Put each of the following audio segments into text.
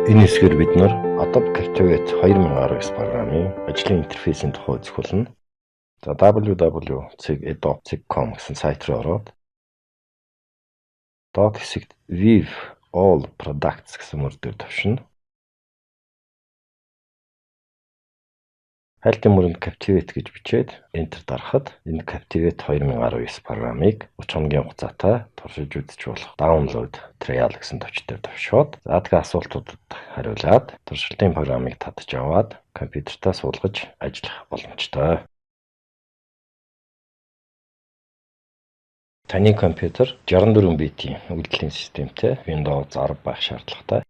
Энэ хэсгээр бид нар Adobe Captivate 2019 программын ажлын интерфейсийн тухай үзүүлнэ. За www.adobe.com гэсэн сайт руу ороод доод хэсэгт View All Products гэсэн мөр дээр товшино. Хайлтын мөрөнд Captivate гэж бичээд Enter дарахад энэ Captivate 2019 программыг 30 хоногийн хугацаатай туршиж үзэж болох Download Trial гэсэн товч дээр товшоод заадгийн асуултуудад хариулаад туршилтын программыг татж аваад компьютертаа суулгаж ажиллах боломжтой. Таны компьютер 64 битийн үйлдвэрлэлийн системтэй Windows 10 байх шаардлагатай.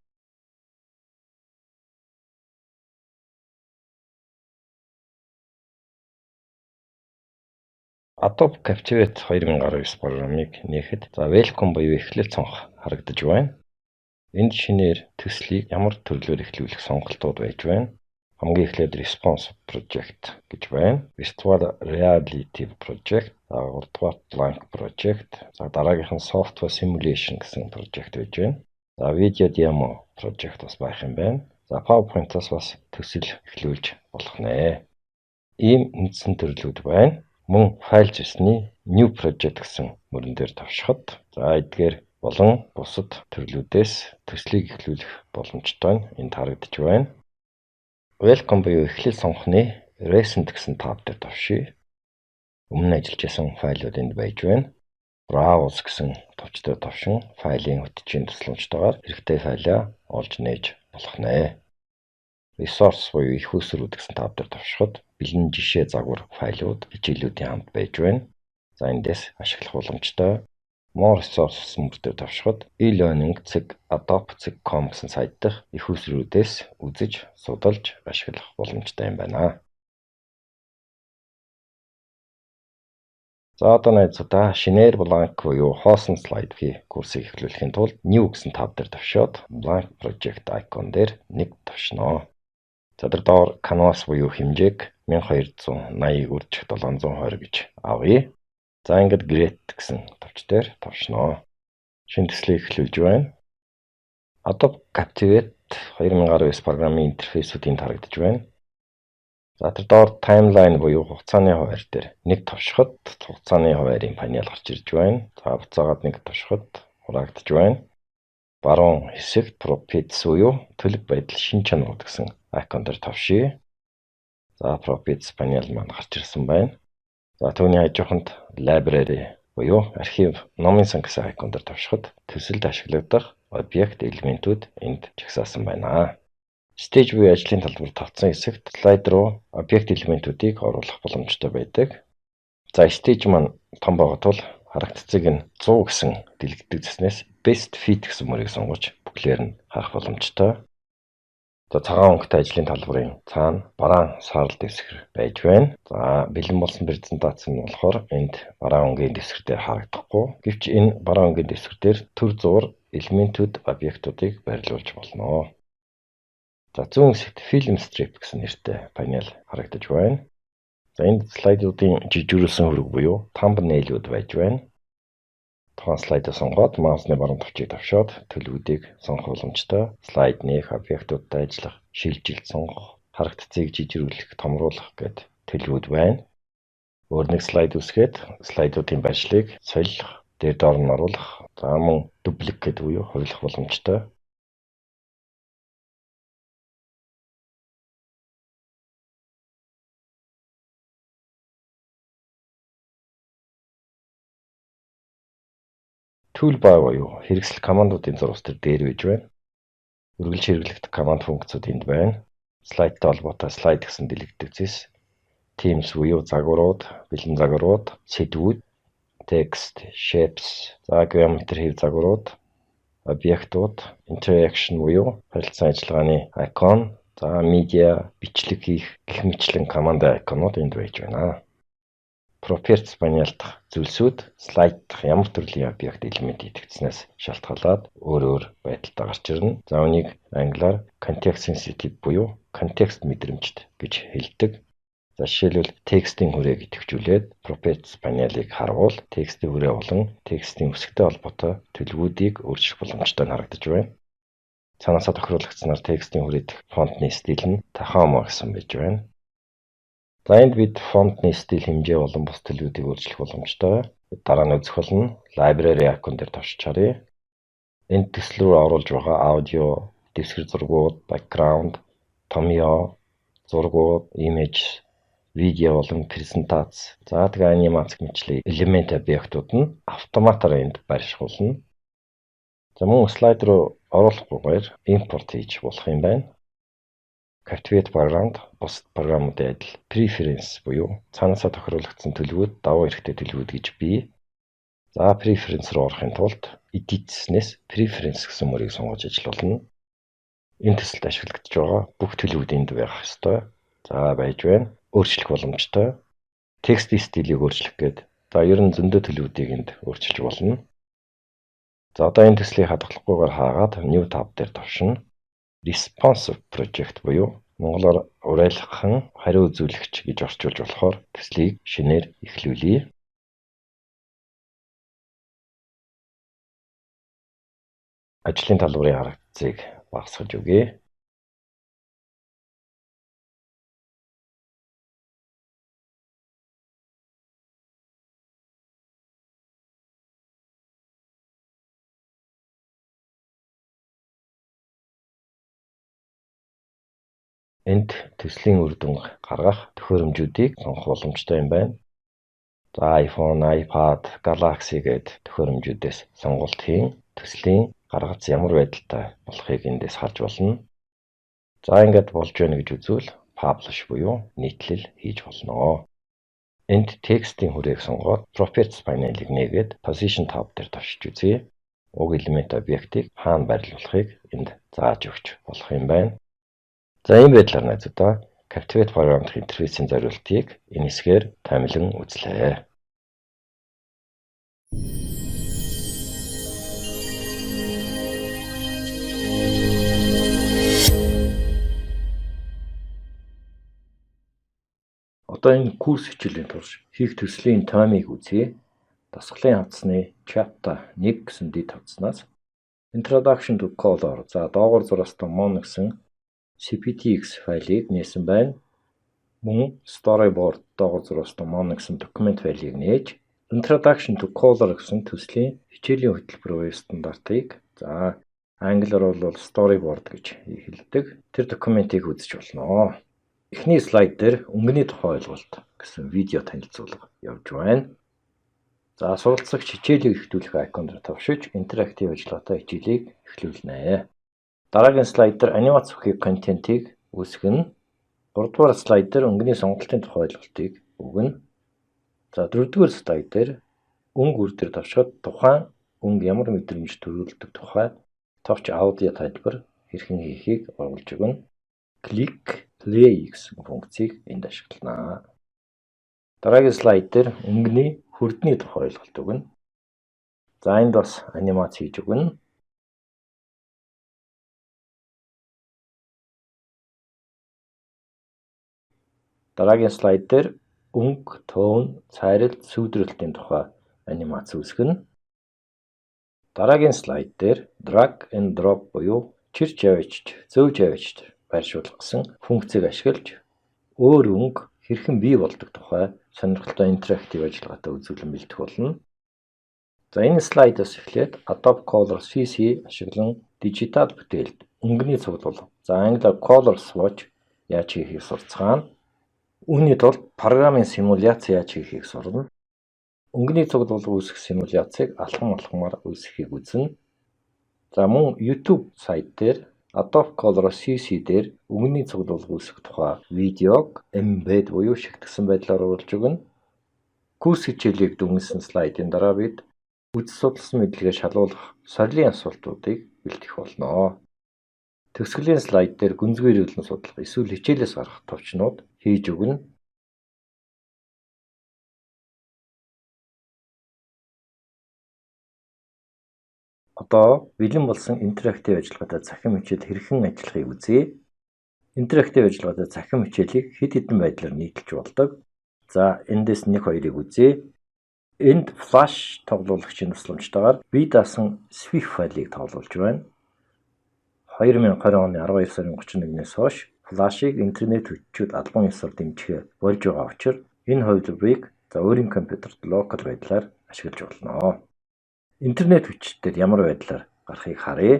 Adobe Captivate 2019 программыг нээхэд Welcome буюу эхлэл цонх харагдаж байна. Энд шинээр төслийг ямар төрлөөр эхлүүлэх сонголтууд байж байна. Хамгийн эхлээд Response Project гэж байна. Virtual Reality Project, 3-дугаар Blank Project, дараагийнх нь Software Simulation гэсэн project байж байна. Video Demo Project бас байх юм байна. PowerPoint-аас бас төсөл эхлүүлж болох нэ. Ийм үндсэн төрлүүд байна. Мөн файл зэсний New Project гэсэн мөрөн дээр товшиход эдгээр болон бусад төрлүүдээс төслийг эхлүүлэх боломжтой энд харагдаж байна. Welcome буюу эхлэл сонгохны Recent гэсэн тав дээр товшъя. Өмнө ажиллаж байсан файлууд энд байж байна. Browse гэсэн товч дээр товшин файлын хөтжийн тусламжтайгаар хэрэгтэй файлаа олж нээж болох нэ. Resource буюу их усрууд гэсэн тав дээр товшиход бэлэн жишээ загвар файлууд хичээлүүдийн хамт байж байна. За эндээс ашиглах боломжтой. More Resources мөр дээр товшиход e-learning.adobe.com гэсэн сайт дах их усруудээс үзэж, судалж ашиглах боломжтой юм байна. За одоо найзуудаа шинээр Blank буюу хоосон слайдын курсыг эхлүүлэхийн тулд New гэсэн тав дээр товшоод Blank Project icon дээр нэг товшноо. За доор Canvas буюу хэмжээг 1280 үржих 720 гэж авъя. За ингээд Create гэсэн товч дээр товшноо. Шинэ төслийг эхлүүлж байна. Adobe Captivate 2019 программын интерфейсүүд энд харагдаж байна. За доор Timeline буюу хугацааны хуваар дээр нэг товшиход хугацааны хуваарийн панел гарч ирж байна. За буцаагаад нэг товшиход хураагдж байна. Баруун хэсэгт Properties буюу төлөв байдал шин чанарууд гэсэн icon дээр товшъя. За Properties панел маань гарч ирсэн байна. За түүний хажууханд Library буюу архив номын сан гэсэн icon дээр товшиход төсөлд ашиглагдах объект элементүүд энд жагсаасан байна. Stage буюу ажлын талбар тавцсан хэсэгт слайд руу объект элементүүдийг оруулах боломжтой байдаг. За stage маань том байгаа тул харагдцыг нь 100 гэсэн дэлгэдэг зэснээс Best Fit гэсэн мөрийг сонгож бүхлээр нь харах боломжтой. За цагаан өнгөтэй ажлын талбарын цаана бараан саарал дэвсгэр байж байна. За бэлэн болсон презентац нь болохоор энд бараан өнгийн дэвсгэр дээр харагдахгүй. Гэвч энэ бараан өнгийн дэвсгэр дээр төр зуур элементүүд объектуудыг байрлуулж болно. За зүүн хэсэгт Film Strip гэсэн нэртэй панел харагдаж байна. За энд слайдуудын жижигрүүлсэн хөрөг буюу thumbnail-ууд байж байна. Тухайн слайдыг сонгоод маусны баруун товчийг товшоод төлөвүүдийг сонгох боломжтой. Слайд нээх, объектуудтай ажиллах, шилжилт сонгох, харагдцыг жижигрүүлэх, томруулах гэд төлөвүүд байна. Өөр нэг слайд үсгээд слайдуудын байршлыг солих, дээр доор нь оруулах, за мөн duplicate буюу хувилах боломжтой. Toolbar буюу хэрэгсэл командуудын зурвас дээр байж байна. Үргэлж хэрэглэгдэх команд функцүүд энд байна. Слайдтай холбоотой слайд гэсэн дэлгэдэг зэс, Themes буюу загварууд, бэлэн загварууд, сэдвүүд, text, shapes, geometry хэв загварууд, объектууд, interaction буюу харилцан ажиллагааны icon, media, бичлэг хийх гэх мэтлэн команд icon-ууд энд байж байна. Properties панел дахь зүйлсүүд слайд дахь ямар төрлийн объект элемент идэвхцнээс шалтгаалаад өөр байдалтай гарч ирнэ. За үүнийг англиар context sensitive буюу контекст мэдрэмжт гэж хэлдэг. За жишээлбэл текстийн хүрээг идэвхжүүлээд Properties панелыг харуул текстийн хүрээ болон текстийн үсэгтэй холбоотой төлөвүүдийг өөрчлөх боломжтой харагдаж байна. Цаанаасаа тохируулагдсанаар текстийн хүрээдэх фонтны стил нь Tahoma гэсэн байж байна. За энд бид фонтны стил хэмжээ болон бус төлөвүүдийг өөрчлөх боломжтой. Дараа нь үзэх болно. Library icon дээр товчж харъя. Энд төсөл рүү оруулж байгаа аудио, дэвсгэр зургууд, background, томьёо, зургууд, image, видео болон презентац. За тэгээ анимац гэмчлээ элемент объектууд нь автоматар энд барьшуулна. За мөн слайд руу оруулахгүйгээр импорт хийж болох юм байна. Captivate програмд бусад програмуудын адил preference буюу цаанаасаа тохируулагдсан төлөвүүд даваа эрэхтэй төлөвүүд гэж бий. За preference руу орохын тулд edit-снээс preference гэсэн мөрийг сонгож ажиллуулна. Энэ төсөлд ашиглагдж байгаа бүх төлөвүүд энд байх ёстой. За байж байна. Өөрчлөх боломжтой. Текстийн стилийг өөрчлөх гээд. За ер нь зөндөө төлөвүүдийг энд өөрчилж болно. За одоо энэ төслийг хадгалахгүйгээр хаагаад New tab дээр товшино. Responsive project буюу монголоор урайлаххан хариу үзүүлэгч гэж орчуулж болохоор төслийг шинээр эхлүүлье. Ажлын талбарын харагдцыг багасгаж өгье. Энд төслийн үр дүн гаргах төхөөрөмжүүдийг сонгох боломжтой юм байна. За iPhone, iPad, Galaxy гээд төхөөрөмжүүдээс сонголт хийн. Төслийн гаргац ямар байдалтай болохыг эндээс харж болно. За ингээд болж байна гэж үзвэл publish буюу нийтлэл хийж болно. Энд текстийн хүрээг сонгоод Properties панелыг нээгээд Position tab дээр товшиж үзье. Уг элемент объектыг хаана байрлуулахыг энд зааж өгч болох юм байна. За ийм байдлаар найзуудаа Captivate програмын интерфейсийн зориултыг энэ хэсгээр томилон үзлээ. Одоо энэ курс хичээлийн турш хийх төслийн таймыг үзье. Дасгалын хавцны chapter 1 гэсэн дэд хавцнаас Introduction to Color за доогуур зураас Mono гэсэн CPTX файлыг нээсэн байна. Мөн Storyboard доогуур зураас Mono гэсэн документ файлыг нээж Introduction to Color гэсэн төслийн хичээлийн хөтөлбөр стандартыг за англиар бол Storyboard гэж хэлдэг. Тэр документыг үзэж болно. Эхний слайд дээр өнгөний тухай ойлголт гэсэн видео танилцуулга явж байна. За суралцагч хичээлийг эхлүүлэх айконд товшиж интерактив ажиллагаатай хичээлийг эхлүүлнэ. Дараагийн слайд дээр анимац бүхий контентийг үүсгэнэ. 3-р слайд дээр өнгөний сонголтын тухай ойлголтыг өгнө. За 4-р слайд дээр өнгө үр дээр товчход тухайн өнгө ямар мэдрэмж төрүүлдэг тухай товч аудио тайлбар хэрхэн хийхийг оруулж өгнө. Click Play гэсэн функцийг энд ашиглана. Дараагийн слайд дээр өнгөний хүрдний тухай ойлголт өгнө. За энд бас анимац хийж өгнө. Дараагийн слайд дээр өнгө, тone, цайрал, сүйдрэлтийн тухай анимац үүсгэнэ. Дараагийн слайд дээр drag and drop буюу чирч явж, зөөж явж байршуулах гэсэн функцийг ашиглаж өөр өнгө хэрхэн бий болдог тухай сонирхолтой интерактив ажиллагаатай үзүүлэн бэлдэх болно. За энэ слайдаас эхлээд Adobe Color CC ашиглан дижитал бүтээлд өнгөний цуглуул. За англиар Color Swatch яаж хийхийг сурцгаана. Үүний тулд програмын симуляц яаж хийхийг сурна. Өнгөний цуглуул үүсгэх симуляцыг алхамаар үүсгэхийг үзнэ. За мөн YouTube сайт дээр Adobe Color CC дээр өнгөний цуглуул үүсгэх тухай видеог embed буюу шигтгсэн байдлаар оруулж өгнө. Курс хичээлийг дүнгийн слайдын дараа бид үзэл судалсан мэдлэгээ шалгуулах сорилын асуултуудыг бэлтгэх болно. Төгсгөлийн слайд дээр гүнзгий эрүүлэн судлах эсвэл хичээлээс гарах товчнууд хийж өгнө. Одоо бэлэн болсон интерактив ажиллагаатай цахим хичээл хэрхэн ажиллахыг үзье. Интерактив ажиллагаатай цахим хичээлийг хэд хэдэн байдлаар нийтэлж болдог. За эндээс 1-2-ыг үзье. Энд Flash тоглуулагчийн тусламжтайгаар бие даасан SWF файлыг тоглуулж байна. 2020 оны 12 сарын 31-ээс хойш флашийг интернет хүчүүд албан ёсоор дэмжихээ болж байгаа учраас энэ хувилбарыг өөрийн компьютерт локал байдлаар ашиглаж болно. Интернет хүчтэй ямар байдлаар гарахыг харъя.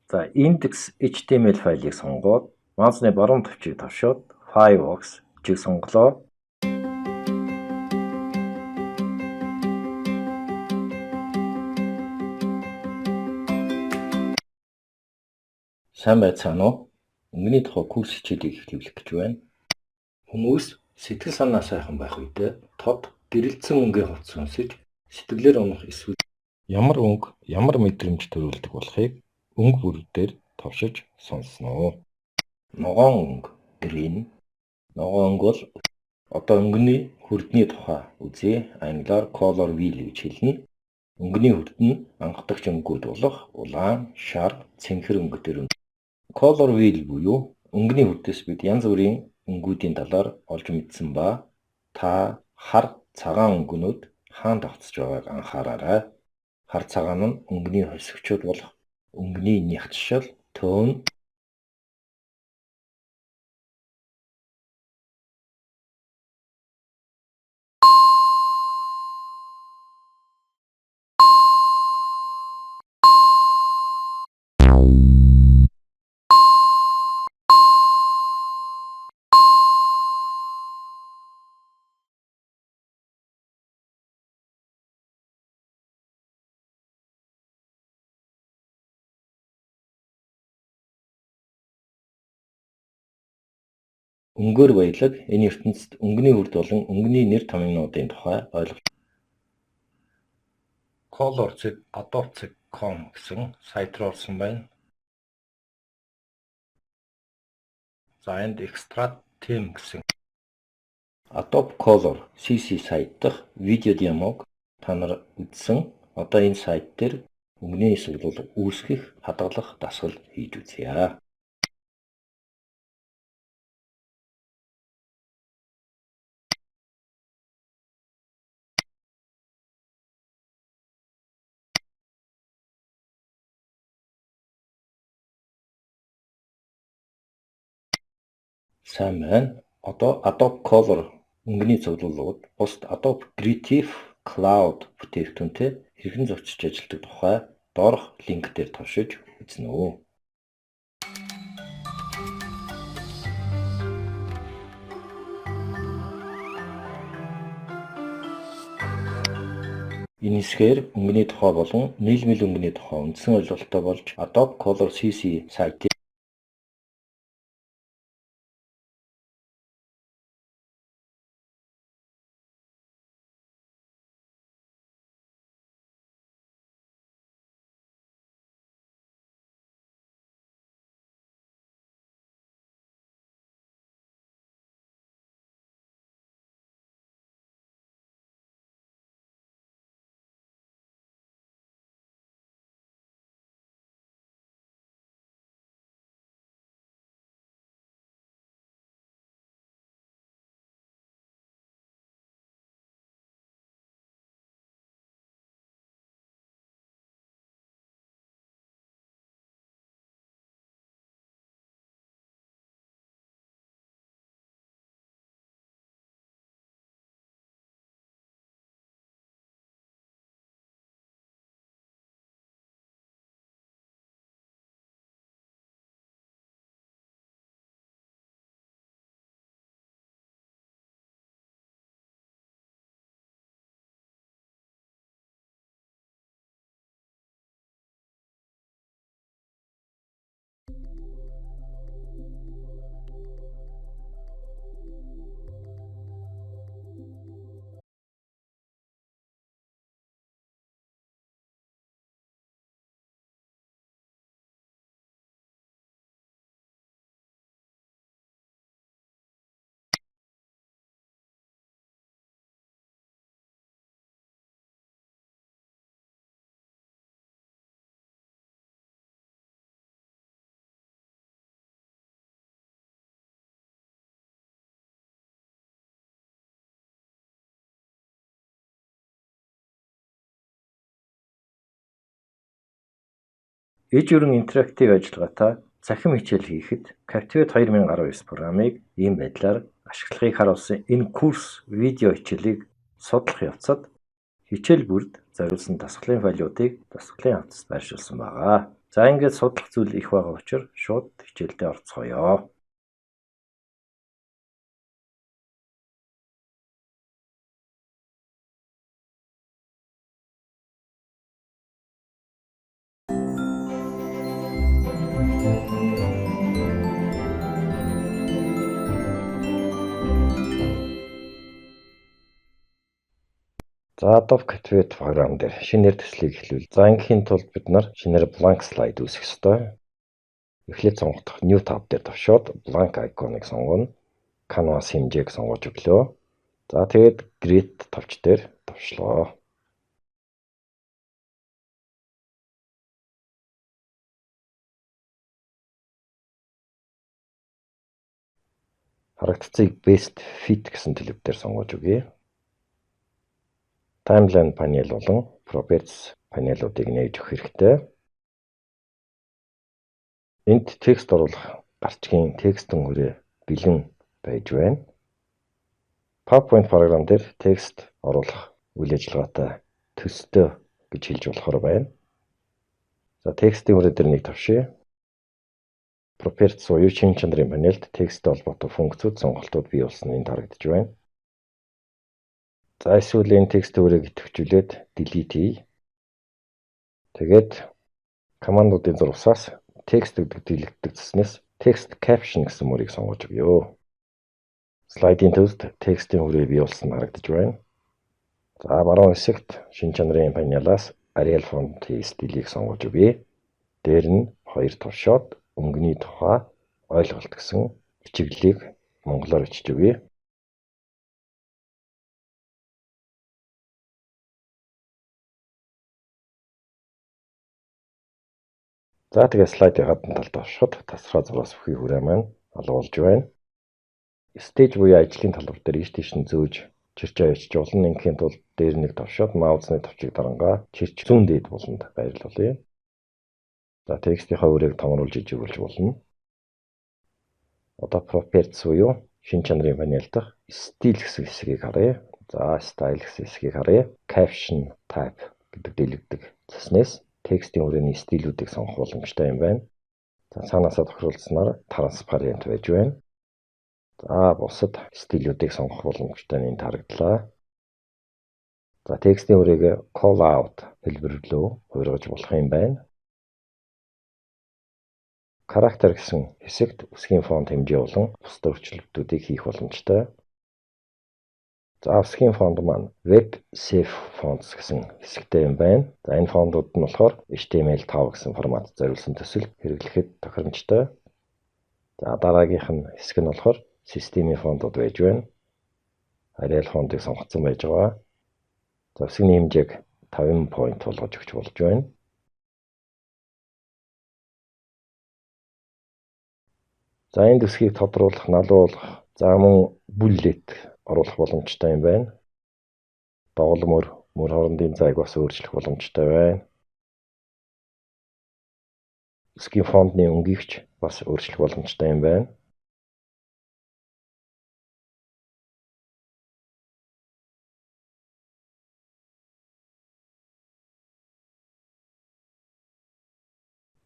За index HTML файлыг сонгоод маусны баруун төвчийг тавшаад Firefox чиг сонголоо. Сайн байцгаана уу? Өнгөний тухай курс хичээлийг эхлүүлэх гэж байна. Хүмүүс сэтгэл санаа сайхан байх үедээ тод гэрэлтсэн өнгөний хувцас өмсөж сэтгэлээр унах эсвэл ямар өнгө, ямар мэдрэмж төрүүлдэг болохыг өнгө бүрээр товшиж сонсноо. Ногоон өнгө, green. Ногоон өнгө бол одоо өнгөний хүрдний тухай үзье. Англиар color wheel гэж хэлнэ. Өнгөний хүрд нь анхдагч өнгүүд болох улаан, шар, цэнхэр өнгөдөр. Color wheel буюу өнгөний хүрдээс бид янз бүрийн өнгүүдийн талаар олж мэдсэн ба та хар цагаан өнгөнүүд хаан тогтсож байгааг анхаараарай. Хар цагаан нь өнгөний хосгичуд болох өнгөний нягтшил, төвн, өнгөөр баялаг энэ ертөнцид өнгөний хүрд болон өнгөний нэр томьёонуудын тухай ойлгож color.adobe.com гэсэн сайт руу орсон байна. За энд extract theme гэсэн Adobe Color CC сайт дахь видео демог та нар үзсэн. Одоо энэ сайт дээр өнгөний суглуулга үүсгэх, хадгалах дасгал хийж үзье. Сайн байна. Одоо Adobe Color өнгөний цуглуулгууд бусад Adobe Creative Cloud бүтээгдэхүүнтэй хэрхэн зохицож ажилладаг тухай доорх линк дээр туршиж үзнэ үү. Энэ хэсгээр өнгөний тухай болон нийлмэл өнгөний тухай үндсэн ойлголттой болж Adobe Color CC сайтыг Иж өрн интерактив ажиллагаатай цахим хичээл хийхэд Captivate 2019 программыг ийм байдлаар ашиглахыг харуулсан энэ курс видео хичээлийг судлах явцад хичээл бүрд зориулсан дасгалын файлуудыг дасгалын хавцад байршуулсан байгаа. За ингээд судлах зүйл их байгаа учраас шууд хичээлдээ орцгоё. За Adobe Captivate програм дээр шинээр төслийг эхлүүл. За ингийн тулд бид нар шинээр blank slide үүсгэх ёстой. Эхлээд сонгох New tab дээр товшоод blank icon-ыг сонгоно. Canvas хэмжээг сонгож өглөө. За тэгээд Grid товч дээр товшлоо. Харагдцыг Best Fit гэсэн төлөв дээр сонгож өгье. Timeline панел болон Properties панелуудыг нээж өгөх хэрэгтэй. Энд текст оруулах гарчгийн текстэн хүрээ бэлэн байж байна. PowerPoint програм дээр текст оруулах үйл ажиллагаатай төстэй гэж хэлж болохоор байна. За текстийн хүрээ дээр нэг товшъя. Properties буюу шин чанарын панелд тексттэй холбоотой функцүүд сонголтууд бий болсон энд харагдаж байна. За эсвэл энэ текстийн хүрээг идэвхжүүлээд delete хий. Тэгээд командуудын зурвасаас текст гэдэг дэлгэдэг цэснээс text caption гэсэн мөрийг сонгож өгье. Слайдын төвд текстийн хүрээ бий болсон харагдаж байна. За баруун хэсэгт шин чанарын панелаас Arial font стилийг сонгож өгье. Дээр нь хоёр товшоод өнгөний тухай ойлголт гэсэн бичиглэлийг монголоор бичиж өгье. За тэгээ слайдын гадна талд оршиход тасраа зураас бүхий хүрээ маань олгуулж байна. Stage буюу ажлын талбар дээр ийш тийш нь зөөж чирчээ явуулж болно. Ингийн тулд дээр нэг товшоод маусны товчийг дарангаа чирч зүүн дээд буланд байрлуулъя. За текстийнхаа үрээг томруулж ижигүүлж болно. Одоо Properties буюу шин чанарын панел дахь Style гэсэн хэсгийг харъя. За Style гэсэн хэсгийг харъя. Caption Type гэдэг дэлгэдэг цэснээс текстийн хүрээний стилүүдийг сонгох боломжтой юм байна. За цаанаасаа тохируулснаар транспарент байж байна. За бусад стилүүдийг сонгох боломжтой нь харагдлаа. За текстийн хүрээгээ call out хэлбэрлэлөө хуургаж болох юм байна. Character гэсэн хэсэгт үсгийн фонт хэмжээ болон бусдад өөрчлөлтүүдийг хийх боломжтой. За үсгийн фонт маань Web Safe Fonts гэсэн хэсэгтэй юм байна. За энэ фонтууд нь болохоор HTML5 гэсэн формат зориулсан төсөл хэрэглэхэд тохиромжтой. За дараагийнх нь хэсэг нь болохоор системийн фонтууд байж байна. Arial фонтыг сонгоцсон байж байгаа. За үсгийн хэмжээг 50 point болгож өгч болж байна. За энэ төсгийг тодруулах, налуулах, за мөн bullet оруулах боломжтой юм байна. Доголом мөр хоорондын зайг бас өөрчлөх боломжтой байна. Үсгийн фонтны өнгийгч бас өөрчлөх боломжтой юм байна.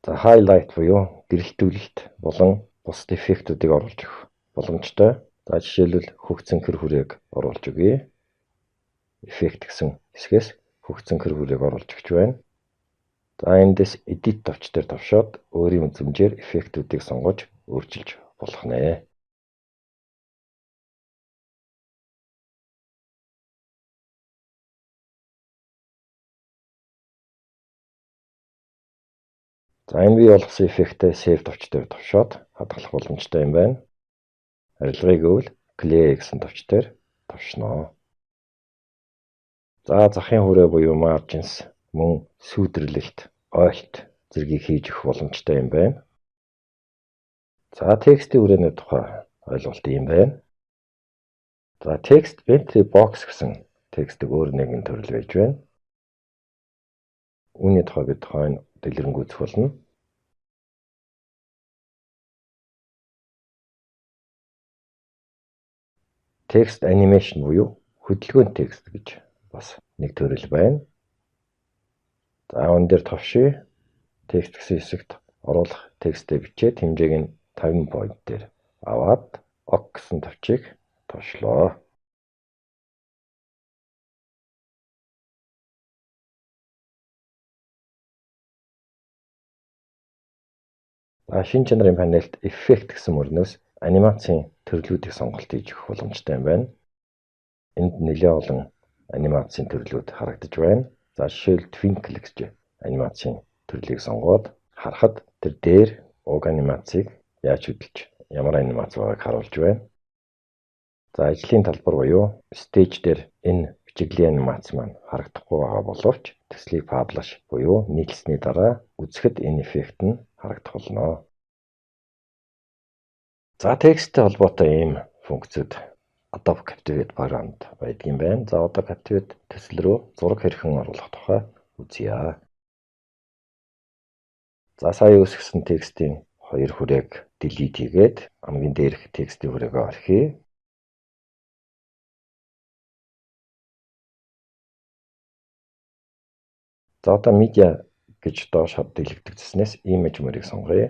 За highlight буюу гэрэлтүүлэлт болон бусад эффектүүдийг оруулж өгөх боломжтой. За жишээлбэл хөгцөн хэр хүрээг оруулж өгье. Эффект гэсэн хэсгээс хөгцөн хэр хүрээг оруулж өгч байна. За эндээс edit товч дээр товшоод өөрийн үзмжээр эффектүүдийг сонгож өөрчилж болох нэ. За энэ бий болгосон эффектээ save товч дээр товшоод хадгалах боломжтой юм байна. Арилгыг гэвэл Clear гэсэн товч дээр товшноо. За захын хүрээ буюу margins мөн сүйдэрлэлт, ойлт зэргийг хийж өгөх боломжтой юм байна. За текстийн хүрээний тухай ойлголт юм байна. За text entry box гэсэн текстийг өөр нэгэн төрөл байж байна. Үүний тухай бид хойно дэлгэрэнгүй үзэх болно. Text animation буюу хөдөлгөөн текст гэж бас нэг төрөл байна. За энэ дээр товший текст гэсэн хэсэгт оруулах текстээ бичээд хэмжээг нь 50 point дээр аваад ок гэсэн товчийг товшлоо. За шинэ чанарын панелд эффект гэсэн мөрнөөс анимацийн төрлүүдийг сонголт хийж өгөх боломжтой юм байна. Энд нэлээд олон анимацийн төрлүүд харагдаж байна. За жишээл Twinkle гэж анимацийн төрлийг сонгоод харахад тэр дээр уг анимацийг яаж хөдөлж ямар анимац байгааг харуулж байна. За ажлын талбар буюу стейж дээр энэ бичиглийн анимац маань харагдахгүй байгаа боловч төслийг publish буюу нийлсэний дараа үзэхэд энэ эффект нь харагдах болно. За тексттэй холбоотой ийм функцүүд Adobe Captivate програмд байдгийн байна. За одоо Captivate төсөл рүү зураг хэрхэн оруулах тухай үзье. За сая үүсгэсэн текстийн хоёр хүрээг delete хийгээд хамгийн дээрх текстийн хүрээгээ орхиё. За одоо media гэж доош хад дэлгэгдсэнээс image мөрийг сонгоё.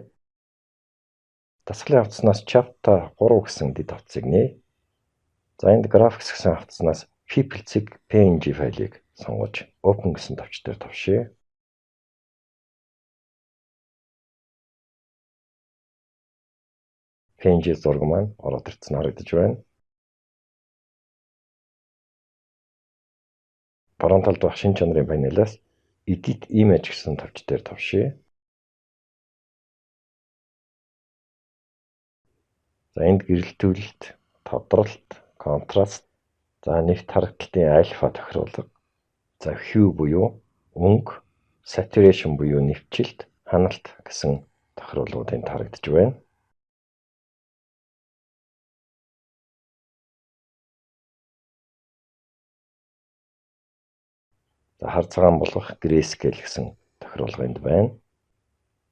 Дасгалын хавцснаас chapter 3 гэсэн дэд хавцыг нээ. За энд graphics гэсэн хавцснаас people.png файлыг сонгож open гэсэн товч дээр товшъя. PNG зураг маань ороод ирсэн харагдаж байна. Баруун талд байх шинэ чанарын панелаас edit image гэсэн товч дээр товшъя. За энд гэрэлтүүлэлт, тодролт, контраст, за нэгт харагдалтын альфа тохируулга, за hue буюу өнгө, saturation буюу нэвчилт, ханалт гэсэн тохируулгууд энд харагдаж байна. За хар цагаан болгох grayscale гэсэн тохируулга энд байна.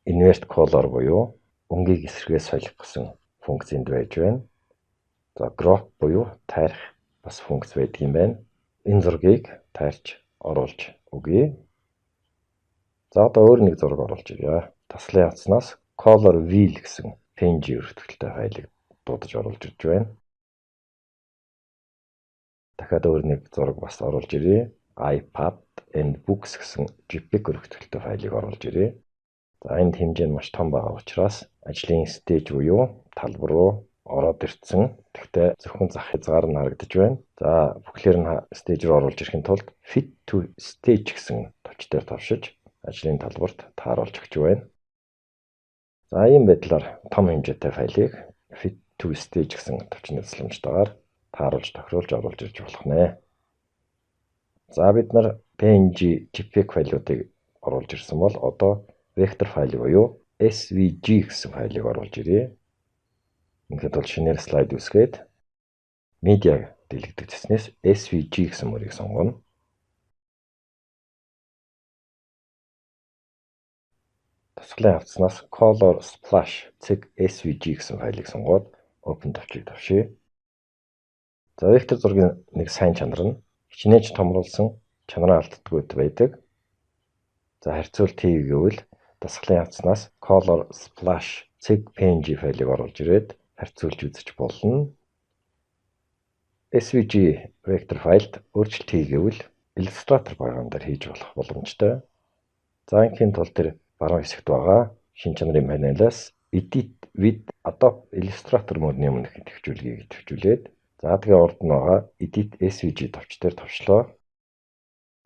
Invert color буюу өнгийг эсрэгээс солих гэсэн функц энд байж байна. За crop буюу тайрах бас функц байдаг юм байна. Энэ зургийг тайрч оруулж өгье. За одоо өөр нэг зураг оруулж ирье. Дасгалын хавцнаас color wheel гэсэн PNG өртөгтэй файлыг дуудаж оруулж ирж байна. Дахиад өөр нэг зураг бас оруулж ирье. iPad and books гэсэн JPEG өртөгтэй файлыг оруулж ирье. За энд хэмжээ нь маш том байгаа учраас ажлын стейж буюу талбар руу ороод ирсэн. Тэгвэл зөвхөн зах хязгаар нь харагдаж байна. За бүхлээр нь стейж руу оруулж ирэхин тулд fit to stage гэсэн товч дээр товшиж ажлын талбарт тааруулж өгч байна. За ийм байдлаар том хэмжээтэй файлыг fit to stage гэсэн товчны тусламжтайгаар тааруулж тохируулж оруулж ирж болох нэ. За бид нар PNG JPEG файлуудыг оруулж ирсэн бол одоо vector файл буюу SVG гэсэн файлыг оруулж ирье. Ингээд бол шинээр слайд үсгээд media дэлгэгдсэнээс SVG гэсэн мөрийг сонгоно. Дасгалын хавцнаас color splash SVG гэсэн файлыг сонгоод open товчийг товшъя. За вектор зургийн нэг сайн чанар нь хичнээн томруулсан чанараа алддаггүй байдаг. За харьцуулт хий гэвэл дасгалын хавцнаас color splash PNG файлыг оруулж ирээд харьцуулж үзэж болно. SVG vector файлд өөрчлөлт хий гэвэл Illustrator програм дээр хийж болох боломжтой. За ингийн тул тэр баруун хэсэгт байгаа шинэ чанарын панелаас Edit with Adobe Illustrator мөрний өмнөх төвчүүлгийг төвчүүлээд за тэгээ урд нь байгаа Edit SVG товч дээр товчлоо.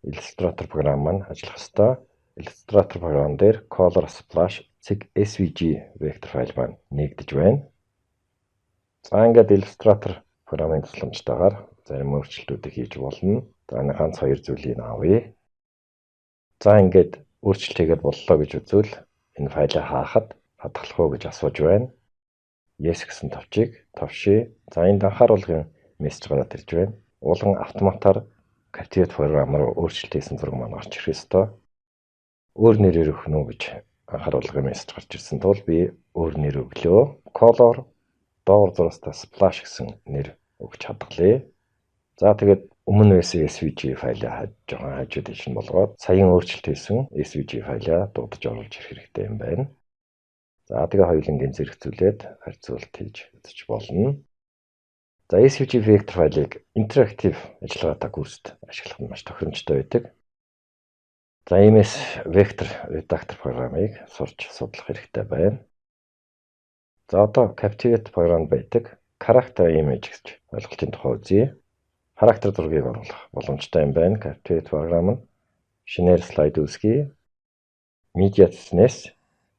Illustrator програм маань ажиллах ёстой. Illustrator програм дээр color splash SVG vector файл маань нэгдэж байна. За ингээд Illustrator програмын тусламжтайгаар зарим өөрчлөлтүүдийг хийж болно. За энэ ганц хоёр зүйлийг авъя. За ингээд өөрчлөлт хийгээд боллоо гэж үзвэл энэ файлыг хаахад хадгалах уу гэж асууж байна. Yes гэсэн товчийг товшъя. За энд анхааруулгын мессеж гараад ирж байна. Улан автоматар Captivate програм руу өөрчлөлт хийсэн зураг маань гарч ирэх ёстой. Өөр нэрээр өгөх нь үү гэж анхааруулгын мессеж гарч ирсэн тул би өөр нэр өглөө. Color доор зурагтай splash гэсэн нэр өгч хадгалъя. За тэгээд өмнө байсан SVG файлаа хажууд нь болгоод саяхан өөрчлөлт хийсэн SVG файлаа дуудаж оруулж ирэх хэрэгтэй юм байна. За тэгээд хоёулангийн зэрэгцүүлээд харьцуулт хийж үзэж болно. За SVG vector файлыг интерактив ажиллагаатай курст ашиглах нь маш тохиромжтой байдаг. За иймээс vector редактор програмыг сурч судлах хэрэгтэй байна. За одоо Captivate програмд байдаг character image гэж ойлголтын тухай үзье. Характер зургийг оруулах боломжтой юм байна. Captivate програм нь шинээр слайд үүсгэе. Media цэснээс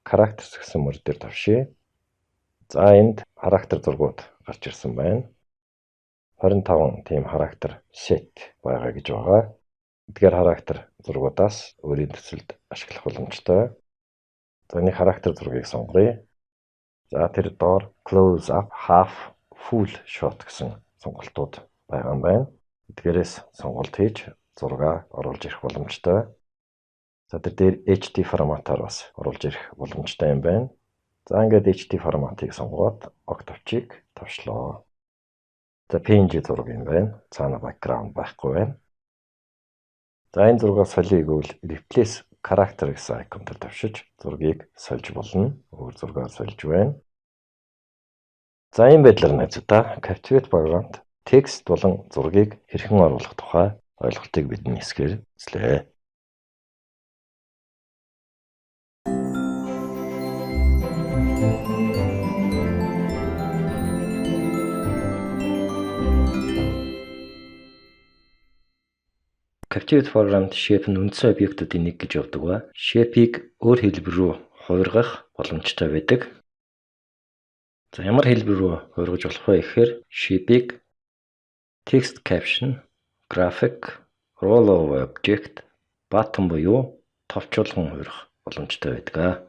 характер гэсэн мөр дээр тавшия. За энд характер зургууд гарч ирсэн байна. 25 тийм характер set байгаа гэж байгаа. Эдгээр характер зургуудаас өөрийн төсөлд ашиглах боломжтой. За нэг характер зургийг сонгоё. За тэр доор close up, half, full shot гэсэн сонголтууд байгаа юм байна. Эдгээрээс сонголт хийж зураг оруулж ирэх боломжтой. За тэр дээр HD форматаар бас оруулж ирэх боломжтой юм байна. За ингээд HD форматыг сонгоод Octave-ыг тавшлаа. За PNG зураг юм байна. Цаана background байхгүй байна. За энэ зургийг солиё гэвэл replace character гэсэн icon дээр тавшиж зургийг сольж болно. Өөр зургаар сольж байна. За энэ байдлаар найзуудаа Captivate програмд текст болон зургийг хэрхэн оруулах тухай ойлголтыг бидний хэсгээр үзлээ. Captivate програмд shape нь үндсэн объектуудын нэг гэж явдаг ба shape-ийг өөр хэлбэр рүү хувиргах боломжтой байдаг. За ямар хэлбэр рүү хувиргаж болох вэ гэхээр shape-ийг text caption, graphic, roll of object, button буюу товчуулган хувирах боломжтой байдаг.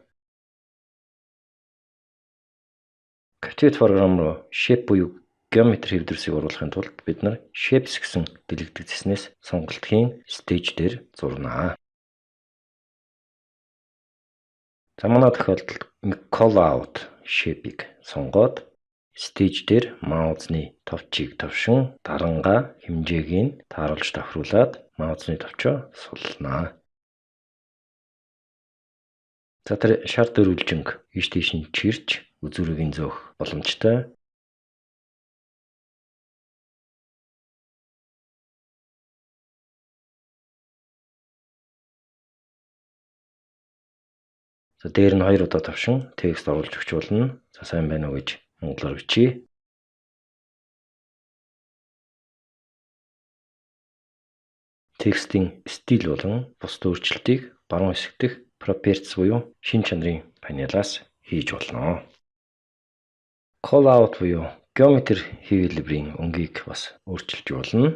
Captivate програм руу shape буюу geometry хэвдэрсийг оруулахын тулд бид нар shapes гэсэн дэлгэдэг цэснээс сонголтын stage дээр зурнаа. За манай тохиолдолд call out shape-ийг сонгоод stage дээр маузны товчийг товшин дарангаа хэмжээг нь тааруулж тохируулад маузны товчоо суллнаа. За тэр шар дөрвөлжинг ийш тийш нь чирч үзүүрийг зөөх боломжтой. За дээр нь 2 удаа тавшин текст оруулж өгч болно. За сайн байна уу гэж монголоор бичиж. Текстийн стил болон бус өөрчлөлтийг баруун хэсэг дэх properties буюу шин чанарын панелаас хийж болно. Call out буюу geometry хэлбэрийн өнгийг бас өөрчилж болно.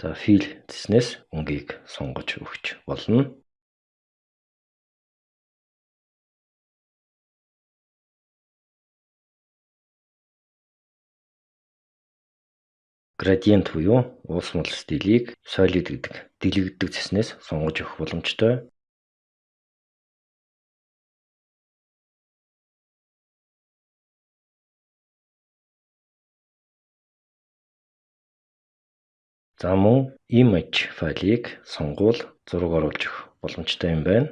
За fill цэснээс өнгийг сонгож өгч болно. Gradient буюу уусмал стилийг solid гэдэг дэлгэгдэх цэснээс сонгож өгөх боломжтой. За мөн image файлыг сонгуул зураг оруулж өгөх боломжтой юм байна.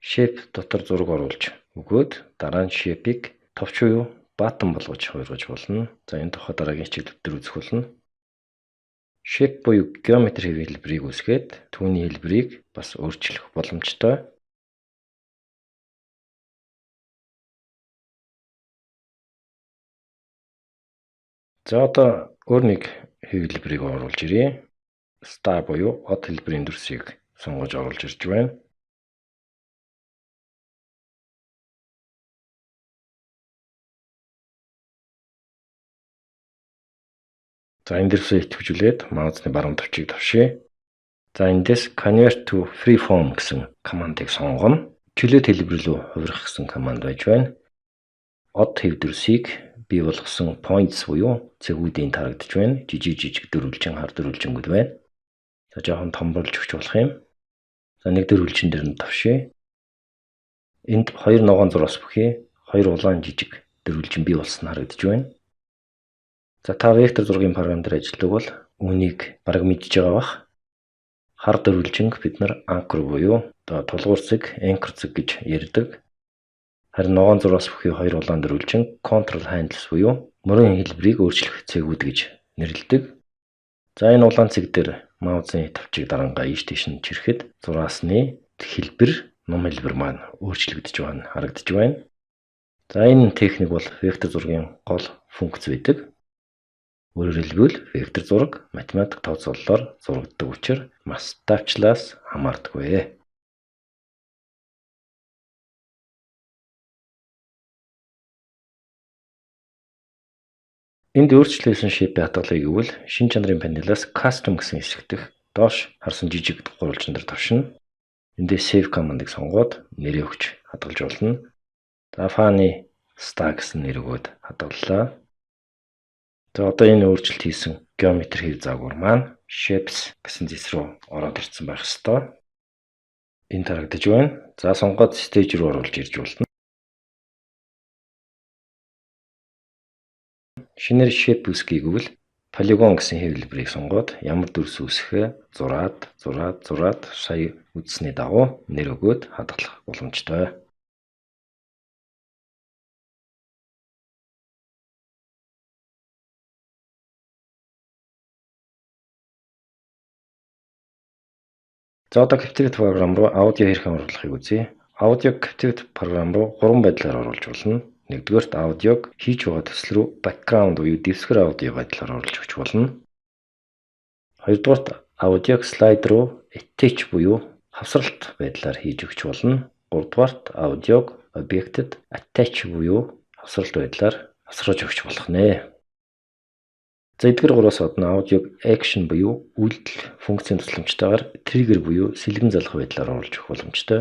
Shape дотор зураг оруулж өгөөд дараа нь shape-ийг товч буюу button болгож хувиргаж болно. За энэ тухай дараагийн хичээлүүд дээр үзэх болно. Shape буюу geometry хэлбэрийг үүсгээд түүний хэлбэрийг бас өөрчлөх боломжтой. За одоо өөр нэг хэлбэрийг оруулж ирье. Star буюу од хэлбэрийн дүрсийг сонгож оруулж ирж байна. За энэ дэрсээ идэвхжүүлээд маузны баруун товчийг тавшия. За эндээс convert to freeform гэсэн командыг сонгоно. Чөлөөт хэлбэр рүү хувирах гэсэн команд байж байна. Од хэвдэрсийг бий болгосон points буюу цэгүүдийн тарагдж байна. Жижиг дөрвөлжин хар дөрвөлжингүүд байна. За жоохон томруулж өгч болох юм. За нэг дөр үлчин дээр нь тавшъя. Энд 2 ногоон зураас бүхий 2 улаан жижиг дөр үлчин бий болсон харагдаж байна. За та вектор зургийн програм дээр ажилладаг бол үүнийг бараг мэдж байгаа бах. Хар дөр үлжинг бид нар анкор буюу тулгуур цэг, anchor цэг гэж ярьдаг. Харин ногоон зураас бүхий 2 улаан дөр үлжин control handles буюу мөрийн хэлбэрийг өөрчлөх цэгүүд гэж нэрлэдэг. За энэ улаан цэг дээр маузын тавчиг дарангаа ийш тийш нь чирхэд зураасны хэлбэр, ном хэлбэр маань өөрчлөгдөж байгаа нь харагдаж байна. За энэ техник бол вектор зургийн гол функц байдаг. Өөрөөр хэлбэл вектор зураг математик тооцоололоор зурагддаг учраас масштабчлаас хамаардаггүй. Энд өөрчлөлтсөн шипийн хадгалъя гэвэл шин чанарын панелаас custom гэсэн хэсэг дэх доош харсан жижиг гурвалжин дээр тавшина. Эндээ save command-ыг сонгоод нэрээ өгч хадгалж болно. За фаны star гэсэн нэр өгөөд хадгаллаа. За одоо энэ өөрчлөлт хийсэн geometry хэв заагвар маань shapes гэсэн зэс рүү ороод ирсэн байх ёстой. Энэ харагдаж байна. За сонгоод stage руу оруулж ирж болно. Шинээр shape үүсгэе гэвэл polygon гэсэн хэвлэлбэрийг сонгоод ямар дүрс үүсэхээ зураад сая үзсний дагуу нэр өгөөд хадгалах боломжтой. За одоо Captivate програм руу аудио хэрхэн оруулахыг үзье. Аудиог Captivate програм руу 3 байдлаар оруулж болно. Нэгдүгээрт аудиог хийж байгаа төсөл рүү background буюу дэвсгэр аудио байдлаар оруулж өгч болно. Хоёрдугаарт аудиог слайд руу attach буюу хавсралт байдлаар хийж өгч болно. Гуравдугаарт аудиог objected attach буюу хавсралт байдлаар хавсгаж өгч болох нэ. За эдгээр гураас гадна аудиог action буюу үйлдэл функцийн тусламжтайгаар trigger буюу сэлгэн залах байдлаар оруулж өгөх боломжтой.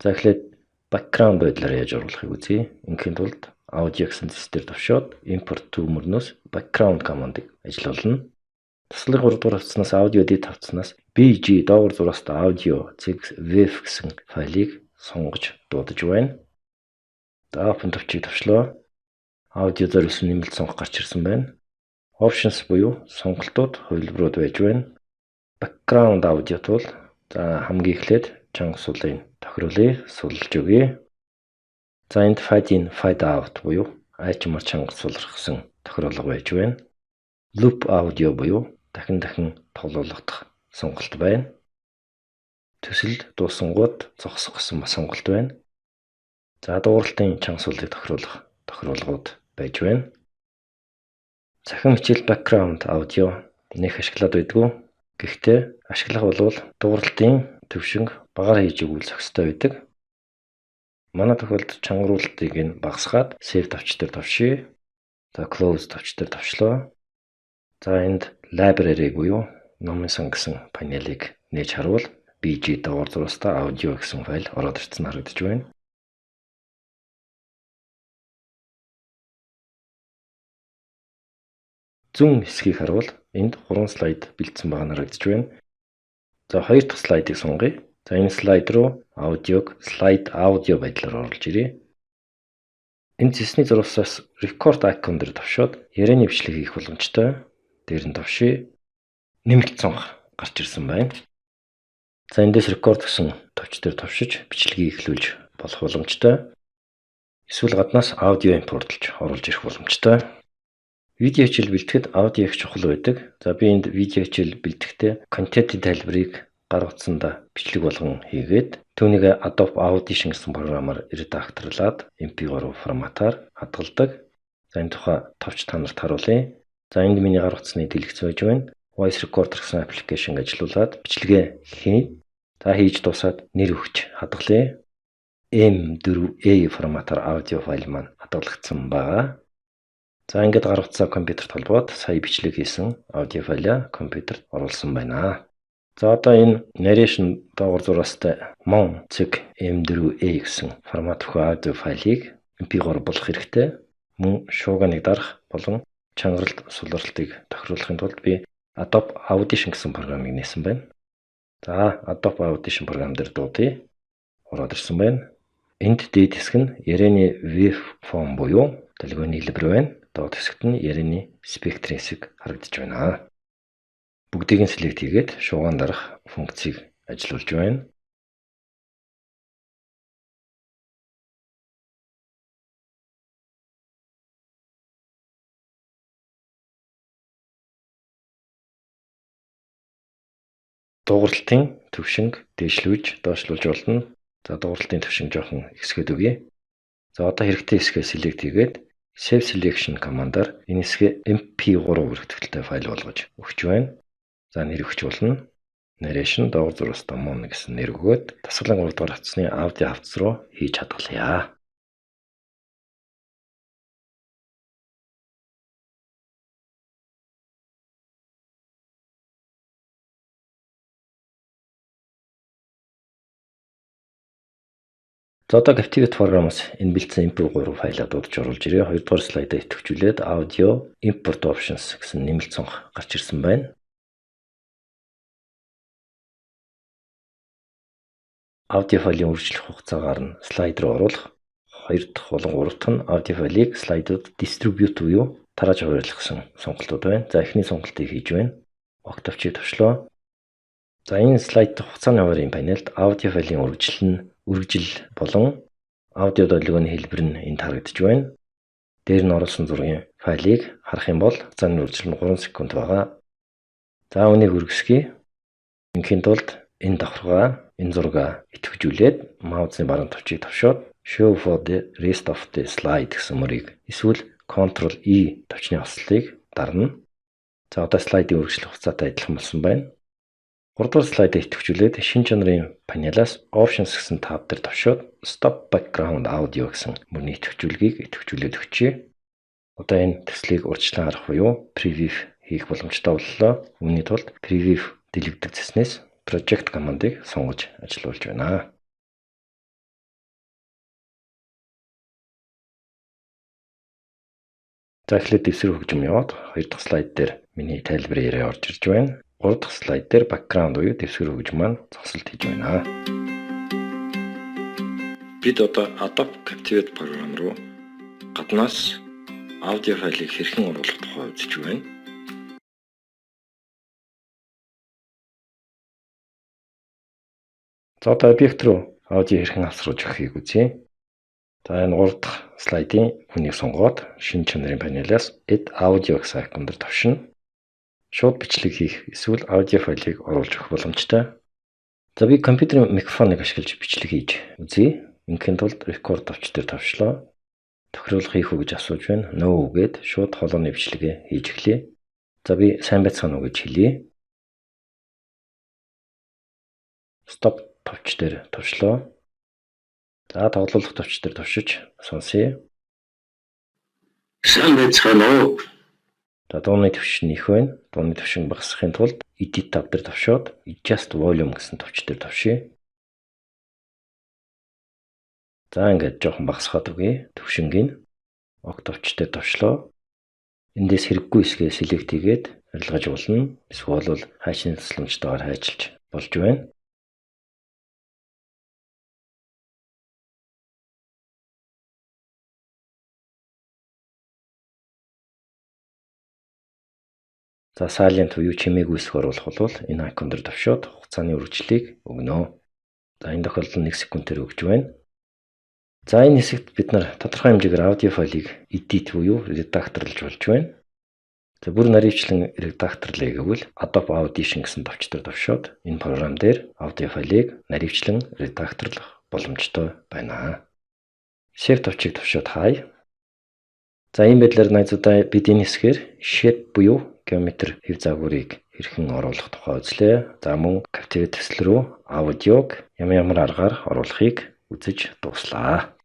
За эхлээд background байдлаар яаж оруулахыг үзье. Инхийн тулд audio гэсэн зэс дээр товшоод import to мөрнөөс background command-ыг ажиллуулна. Туслахын 3 дугаар хавцснаас audio data хавцснаас bg доогуур зураас audio zig wave гэсэн файлыг сонгож дуудаж байна. За open товчийг товчлоо. Audio зориулсан нэмэлт сонгох гарч ирсэн байна. Options буюу сонголтууд хувилбарууд байж байна. Background audio тул за хамгийн эхлээд чанга сулын тохируулъя, сулж өгье. За энд fade in, fade out буюу айчмар чанга сулрах гэсэн тохируулга байж байна. Loop audio буюу дахин тоглоулах сонголт байна. Төсөл дуусангууд зогсох гэсэн сонголт байна. За дууралтын чанга сулыг тохируулах тохируулгууд байж байна. Захин хичээл background audio нэх ашиглаад байдгүй. Гэхдээ ашиглах бол дууралтын төвшинг багаар хийж өгвөл зохистой байдаг. Манай тохиолдолд чангаруулалтыг нь багасгаад save тавч дээр тавшъя. За close тавч дээр тавчлаа. За энд library буюу номын сан гэсэн панелыг нээж харуул bg доогуур зураастай audio гэсэн файл ороод ирсэн харагдаж байна. Зүүн хэсгийг харуул энд 3 слайд бэлдсэн байгаа нь харагдаж байна. За 2 дахь слайдыг сонгоё. За энэ слайд руу аудиог слайд аудио байдлаар оруулж ирье. Энэ цэсний зурвасаас record icon дээр товшоод ярианы бичлэг хийх боломжтой. Дээр нь товшъя. Нэмэлт сонгох гарч ирсэн байна. За эндээс record гэсэн товч дээр товшиж бичлэгийг эхлүүлж болох боломжтой. Эсвэл гаднаас аудио импортлж оруулж ирэх боломжтой. Видео хичээл бэлтгэхэд аудио их чухал байдаг. За би энд видео хичээл бэлтгэхдээ контентын тайлбарыг гар утсанда бичлэг болгон хийгээд түүнийг Adobe Audition гэсэн програмаар редакторлаад MP3 форматаар хадгалдаг. За энэ тухай товч та нарт харуулъя. За энд миний гар утасны дэлгэц байж байна. Voice Recorder гэсэн аппликейшн ажиллуулад бичлэгээ хийнэ. За хийж дуусаад нэр өгч хадгалъя. M4A форматаар аудио файл маань хадгалагдсан байгаа. За ингээд гар утсаа компьютерт холбоод сая бичлэг хийсэн аудио файлаа компьютерт оруулсан байна. За одоо энэ narration доогуур зураастай mon цэг M4A гэсэн формат өгөх аудио файлыг MP3 болгох хэрэгтэй. Мөн шууганыг дарах болон чангаралт сулралтыг тохируулахын тулд би Adobe Audition гэсэн програмыг нээсэн байна. За Adobe Audition програм дээр дуудъя. Ороод ирсэн байна. Энд дээд хэсэг нь ярианы waveform буюу долгионы хэлбэр байна. Доод хэсэгт нь ярианы спектрийн хэсэг харагдаж байна. Бүгдийг нь select хийгээд шууган дарах функцийг ажиллуулж байна. Дууралтын төвшинг дээшлүүлж, доошлуулж болно. За дууралтын төвшинг жоохон ихсгээд өгье. За одоо хэрэгтэй хэсгээ select хийгээд Save Selection командаар энэ хэсгээ MP3 хүртэлтэй файл болгож өгч байна. За нэр өгч болно. Narration доогуур зурвас домон гэсэн нэр өгөөд тасгалан 3 дугаар хавцсны аудио хавцас руу хийж хадгалъя. За одоо Captivate програмаас энэ бэлдсэн MP3 файлаа дуудаж оруулж ирээ. 2 дугаар слайдаа идэвхжүүлээд Audio Import Options гэсэн нэмэлт цонх гарч ирсэн байна. Аудио файлын үргэлжлэх хугацаагаар нь слайд руу оруулах. 2 дахь болон 3 дахь нь аудио файлыг слайдууд distribute буюу тарааж хуваарлах гэсэн сонголтууд байна. За эхний сонголтыг хийж байна. Octave-ийг төвшлөө. За энэ слайд хугацааны хуваарийн панелд аудио файлын үргэлжил болон аудио долгионы хэлбэр нь энд харагдаж байна. Дээр нь оруулсан зургийн файлыг харах юм бол хугацааны үргэлжил нь 3 секунд байгаа. За үнийг үргэлжлэе. Инхийн тулд энэ давхаргаа энэ зургаа идэвхжүүлээд маусны баруун товчийг тавшаад Show for the rest of the slide гэсэн мөрийг эсвэл Ctrl E товчны хослолыг дарна. За одоо слайдын үргэлжлэх хугацаатай адилхан болсон байна. 3 дугаар слайдаа идэвхжүүлээд шин чанарын панелаас Options гэсэн тав дээр тавшаад Stop Background Audio гэсэн мөрний идэвхжүүлгийг идэвхжүүлээд өгчээ. Одоо энэ төслийг урьдчилан харах буюу preview хийх боломжтой боллоо. Үүний тулд preview дэлгэдэг цэснээс Project командыг сонгож ажиллуулж байна. За эхлээд дэвсгэр хөгжим яваад 2 дахь слайд дээр миний тайлбар яриа орж ирж байна. 3 дахь слайд дээр background буюу дэвсгэр хөгжим маань зогсолт хийж байна. Бид одоо Adobe Captivate програм руу гаднаас аудио файлыг хэрхэн оруулах тухай үзэж байна. За одоо объект руу аудио хэрхэн авсруулж өгөхийг үзье. За энэ 3 дахь слайдын хүнийг сонгоод шинэ чанарын панелаас Add Audio гэсэн айкон дээр тавшина. Шууд бичлэг хийх эсвэл аудио файлыг оруулж өгөх боломжтой. За би компьютерийн микрофоныг ашиглаж бичлэг хийж үзье. Инхийн тулд Record товч дээр тавшлаа. Тохируулах хийх үү гэж асууж байна. No гэд шууд холооны бичлэгээ хийж эхлэе. За би сайн байцгаана уу гэж хэлье. Stop товч дээр тавшлаа. За тоглох товч дээр тавшиж сонсъё. Сайн байцгаана уу? За дууны төвшин их байна. Дууны төвшин багасгахын тулд Edit тав дээр тавшаад Adjust Volume гэсэн товч дээр тавшъя. За ингээд жоохон багасгаад өгье. Төвшингийн Octave дээр тавшлаа. Эндээс хэрэггүй хэсгээ select хийгээд арилгаж болно. Эсвэл хайшин тусламжтайгаар хайчилж болж байна. За silent буюу чимээгүй хэсэг оруулах бол энэ айкон дээр тавшаад хугацааны үргэлжлэлийг өгнө. За энэ тохиолдолд 1 секундээр өгж байна. За энэ хэсэгт бид нар тодорхой хэмжээгээр аудио файлыг edit буюу редакторлж болж байна. За бүр наривчлан редакторлъя гэвэл Adobe Audition гэсэн товч дээр тавшаад энэ програм дээр аудио файлыг наривчлан редакторлох боломжтой байна. Save товчийг тавшаад хай. За ийм байдлаар найзуудаа бид энэ хэсгээр shape буюу геометр хэв загварыг хэрхэн оруулах тухай үзлээ. За мөн Captivate төсөл рүү аудиог ямар аргаар оруулахыг үзэж дуслаа.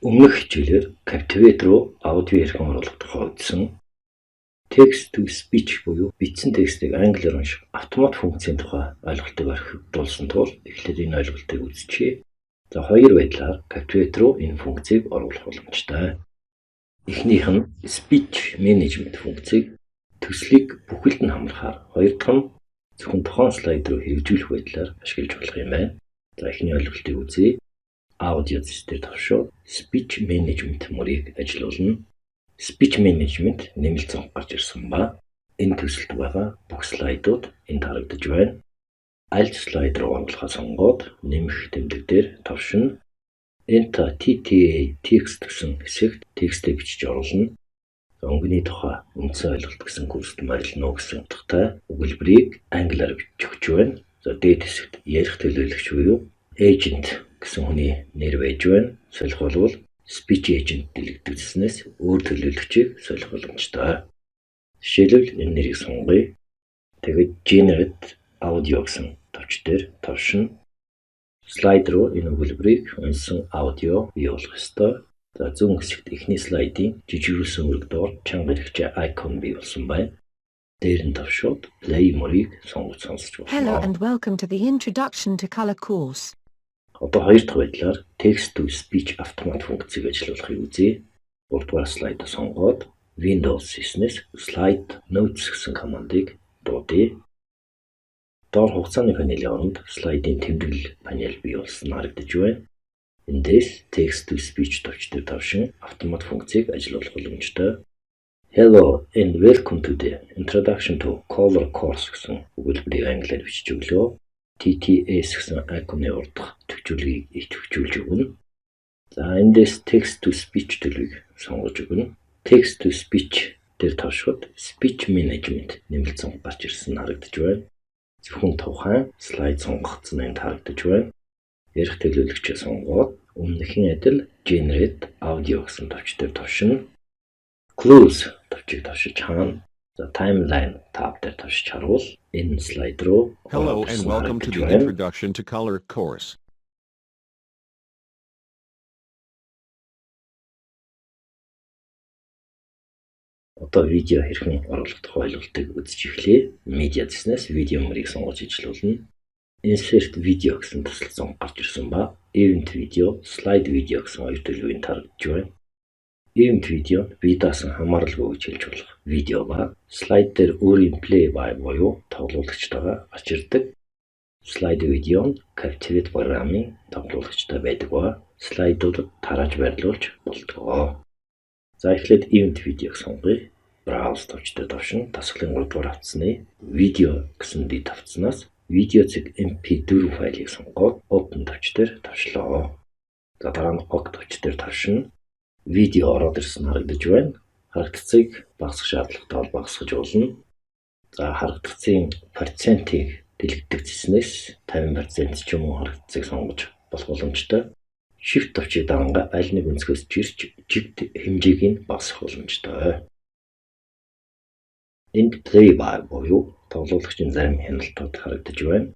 Өмнөх хичээлээр Captivate руу аудио хэрхэн оруулах тухай үзсэн. Text to speech буюу бичсэн текстийг англиар унших автомат функцийн тухай ойлголтыг орхигдуулсан тул эхлээд энэ ойлголтыг үзчихье. За хоёр байдлаар Captivate руу энэ функцийг оруулах боломжтой. Эхнийх нь speech management функцийг төслийг бүхэлд нь хамрахаар, хоёр дахь нь зөвхөн тухайн слайд руу хэрэгжүүлэх байдлаар ашиглаж болох юм байна. За эхний ойлголтыг үзье. Audio дээр тавшаа speech management мөрийг ажилуулна. Speech management нэмэлт гарч ирсэн ба энэ төсөлд байгаа бүх слайдууд энд харагдаж байна. Аль слайд руу оруулахаа сонгоод нэмэх тэмдэг дээр тавшин Enter TTA text гэсэн хэсэгт текстийг бичиж оруулна. Өнгөний тухай үндсэн ойлголт гэсэн курст марилна уу гэсэн утгатай өгүүлбэрийг англиар бичиж өгч байна. За дээд хэсэгт ярих төлөөлөгч буюу agent гэсэн хүний нэр байж байна. Солих болвол speech agent дэлгэдэгдсэнээс өөр төлөөлөгчийг солих боломжтой. Жишээлбэл энэ нэрийг сонгоё. Тэгээд generate audio гэсэн товч дээр тавшин слайд руу энэ өгүүлбэрийг унсан аудио бий болгох ёстой. За зүүн хэсэгт эхний слайдын жижигрүүлсэн үрэг доор чанга хэрэгчээ icon бий болсон байна. Дээр нь тавшууд play мөрийг сонгож сонсож болно. Hello and welcome to the Introduction to Color course. Одоо хоёр дахь байдлаар text to speech автомат функцийг ажилуулахыг үзье. Гуравдугаар слайд сонгоод Windows хийснээс slide notes гэсэн командыг дуудъя. Доор хугацааны панелийн оронд слайдын тэмдэглэл панел бий болсон харагдаж байна. Эндээс text to speech товч дээр тавшин автомат функцийг ажилуулах боломжтой. Hello and welcome to the Introduction to Color course гэсэн өгүүлбэрийг англиар бичиж өглөө. TTS гэсэн icon-ы урд төвчүүлгийг ичвчүүлж өгнө. За эндээс text to speech төлөвийг сонгож өгнө. Text to speech дээр тавшихад speech management нэмэлт гарч ирсэн харагдаж байна. Зөвхөн тухайн слайд сонгогдсон энд харагдаж байна. Ярих төлөөлөгчөө сонгоод өмнөхийн адил generate audio гэсэн товч дээр тавшин. Close товчийг тавшиж хаана The timeline tab дээр тавшиж харуул энэ слайд руу. Hello and welcome to the Introduction to Color course. Одоо видео хэрхэн оруулах тухай ойлголтыг үзэж эхлэе. Media дэснээс видео мөрийг сонгож ижилүүлнэ. Insert video гэсэн төсөл зон гарч ирсэн ба event video, slide video гэсэн хоёр төлөвийн тарагдж байна. Event video бие даасан хамааралгүй гэж хэлж болох видео ба слайд дээр өөрийн play by буюу тоглуулагчтайгаа очирдаг. Slide видео нь Captivate програмын тоглуулагчтай байдаг ба слайдуудад тарааж байрлуулж болдог. За эхлээд event видеог сонгоё. Browse товч дээр тавшин тасгалын 3 дугаар хавцны видео гэсэн дэд хавцнаас видео зэг MP4 файлыг сонгоод open товч дээр тавшлаа. За дараа нь OK товч дээр тавшин видео ороод ирсэн харагдаж байна. Харагдцыг багасгах шаардлагатай бол багасгаж болно. За харагдцын процентыг дэлгэдэгдсэнээс 50% ч юм уу харагдцыг сонгож болох боломжтой. Shift товчийг даанга аль нэг өнцгөөс чирч жигд хэмжээг нь багасгах боломжтой. Энд play by буюу тоглуулагчийн зарим хяналтууд харагдаж байна.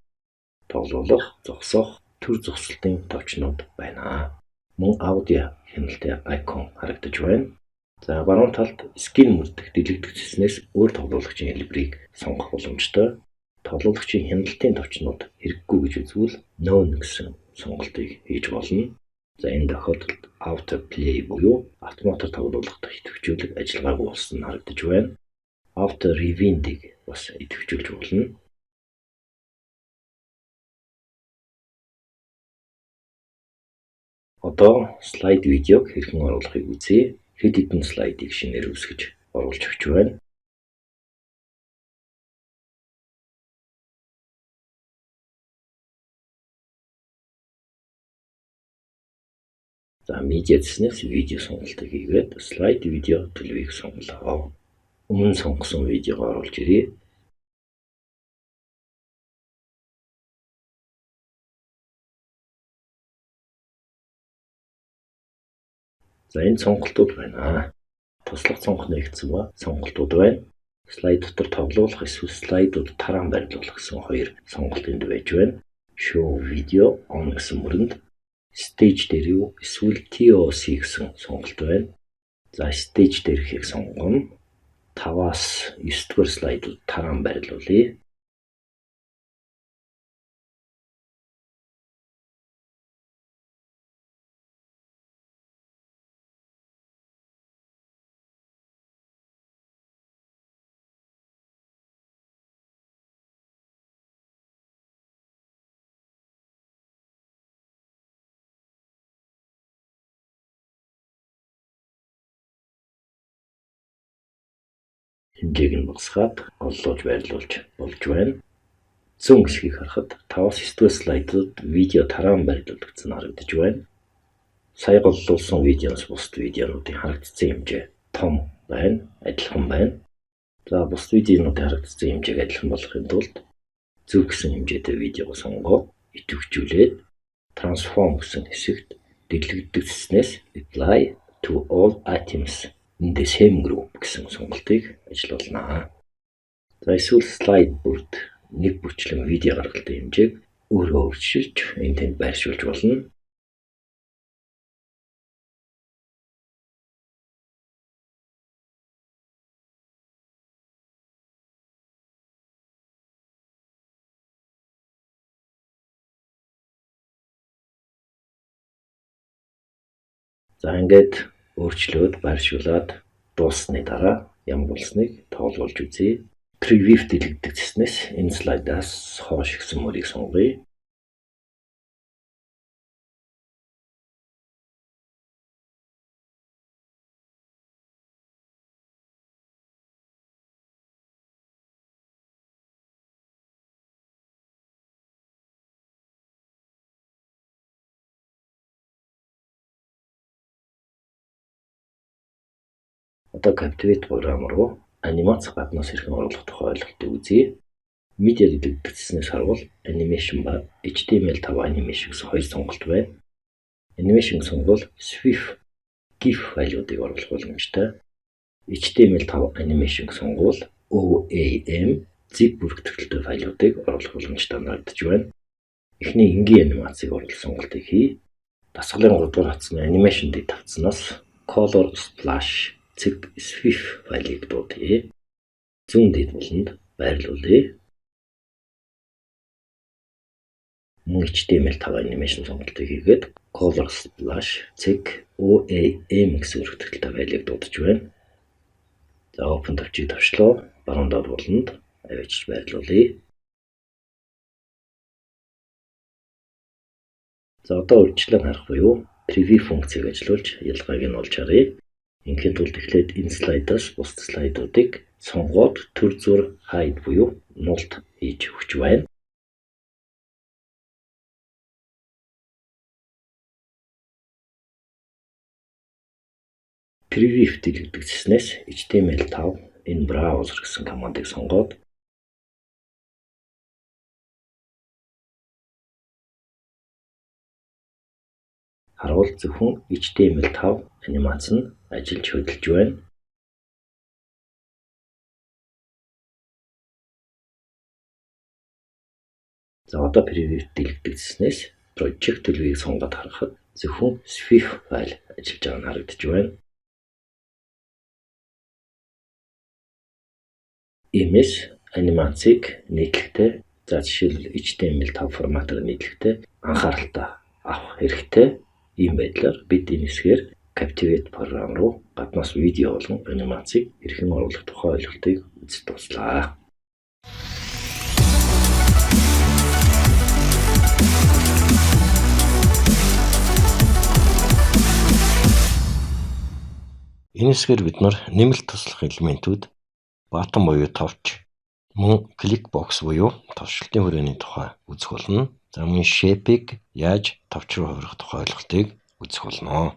Тоглуулах, зогсоох, төр зогсолтын товчнууд байна. Мөн аудио хяналтын icon харагдаж байна. За баруун талд skin мөрдөх дэлгэдэгдсэнээс өөр тоглуулагчийн хэлбэрийг сонгох боломжтой. Тоглуулагчийн хяналтын товчнууд хэрэггүй гэж үзвэл no гэсэн сонголтыг хийж болно. За энэ тохиолдолд auto play буюу автоматар тоглуулах идэвхжүүлэг ажиллагаагүй болсон харагдаж байна. Auto rewind-ийг бас идэвхжүүлж болно. Одоо слайд видеог хэрхэн оруулахыг үзье. Хэд хэдэн слайдыг шинээр үүсгэж оруулж өгч байна. За media дэснээс видео сонголтыг хийгээд слайд видео төлөвийг сонголоо. Өмнө сонгосон видеогоо оруулж ирье. За энэ сонголтууд байна. Туслах цонх нэгдсэн ба сонголтууд байна. Слайд дотор тоглуулах эсвэл слайдууд тараан байрлуулах гэсэн хоёр сонголт энд байж байна. Show video on гэсэн мөрөнд stage дээр юу эсвэл TOC гэсэн сонголт байна. За stage дээрхийг сонгоно. 5-аас 9-р слайдууд тараан байрлуулъя. Хэмжээг нь багасгаад голлуулж байрлуулж болж байна. Зүүн хэсгийг харахад 5-аас 9-р слайдууд видео тараан байрлуулагдсан харагдаж байна. Сая голлуулсан видеоноос бусад видеонуудын харагдсан хэмжээ том байна, адилхан байна. За бусад видеонуудын харагдсан хэмжээг адилхан болгохын тулд зөв гэсэн хэмжээтэй видеог сонгоо, идэвхжүүлээд transform гэсэн хэсэгт дэлгэгдэх цэснээс apply to all items in the same group гэсэн сонголтыг ажиллуулнаа. За эсвэл слайд бүрд нэг бүрчлэн видео гаргалтын хэмжээг өөрөө өөрчилж энд тэнд байршуулж болно. За ингээд өөрчлөөд байршуулад дууссаны дараа ямар болсныг тоолуулж үзье. Preview дэлгэгдэх цэснээс энэ слайдаас хоош гэсэн мөрийг сонгоё. Одоо Captivate програм руу анимац гаднаас хэрхэн оруулах тухай ойлголтыг үзье. Media дэлгэгдэх цэснээс харвал Animation ба HTML5 Animation гэсэн хоёр сонголт байна. Animation сонгол SWF GIF файлуудыг оруулах боломжтой. HTML5 Animation сонгол OAM zip бүртгэгдэлтэй файлуудыг оруулах боломжтой харагдаж байна. Эхний энгийн анимацыг оруулах сонголтыг хий. Дасгалын 3 дугаар хатсны Animation дээр тавцснаас Color Splash цэг SWF файлыг дуудъя. Зүүн дэд болонд байрлуулъя. Мөн HTML5 Animation сонголтыг хийгээд Color Splash цэг OAM гэсэн бүртгэгдэлтэй файлыг дуудаж байна. За Open товчийг тавьчлаа. Баруун доод болонд авчиж байрлуулъя. За одоо үргэлжлэн харах буюу Preview функцийг ажиллуулж ялгааг нь олж харъя. Инхийн тулд эхлээд энэ слайдаас бусад слайдуудыг сонгоод төр зур hide буюу нулт хийж өгч байна. Preview дэлгэгдэх цэснээс HTML5 in browser гэсэн командыг сонгоод харуул зөвхөн HTML5 анимац нь ажиллаж хөдөлж байна. За одоо preview дэлгэгдэх цэснээс project төлөвийг сонгоод харахад зөвхөн SWF файл ажиллаж байгаа нь харагдаж байна. Иймээс анимацыг нийтлэхдээ за жишээлбэл HTML5 форматаар нийтлэхдээ анхааралтай авах хэрэгтэй. Ийм байдлаар бид энэ хэсгээр Captivate програм руу гаднаас видео болон анимацыг хэрхэн оруулах тухай ойлголтыг үзэж дуслаа. Энэ хэсгээр бид нэмэлт туслах элементүүд button буюу товч, мөн click box буюу товчлолтын хүрээний тухай үзэх болно. За мөн shape-ийг яаж товч руу хувирах тухай ойлголтыг үзэх болно.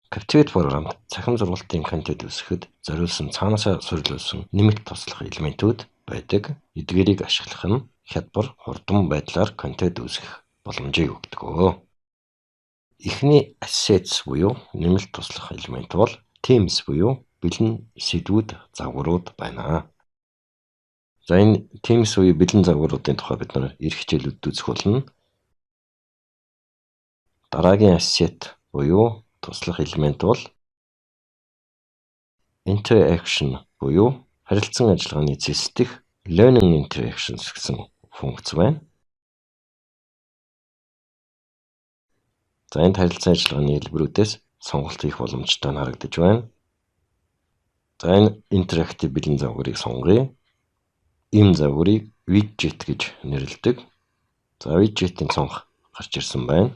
Captivate програмд цахим зургалтын контент үүсгэхэд зориулсан цаанаасаа суурилуулсан нэмэлт туслах элементүүд байдаг. Эдгээрийг ашиглах нь хялбар, хурдан байдлаар контент үүсгэх боломжийг өгдөг. Эхний assets буюу нэмэлт туслах элемент бол themes буюу бэлэн сэдвүүд, загварууд байна. За энэ themes буюу бэлэн загваруудын тухай бид эх хичээлүүд үзэх болно. Дараагийн asset буюу туслах элемент бол interaction буюу харилцан ажиллагааны зэсдэх learning interactions гэсэн функц байна. За энд харилцан ажиллагааны хэлбэрүүдээс сонголт хийх боломжтой харагдаж байна. За энэ interactive бэлэн загварыг сонгоё. Ийм загварыг widget гэж нэрлэдэг. За widget-ийн цонх гарч ирсэн байна.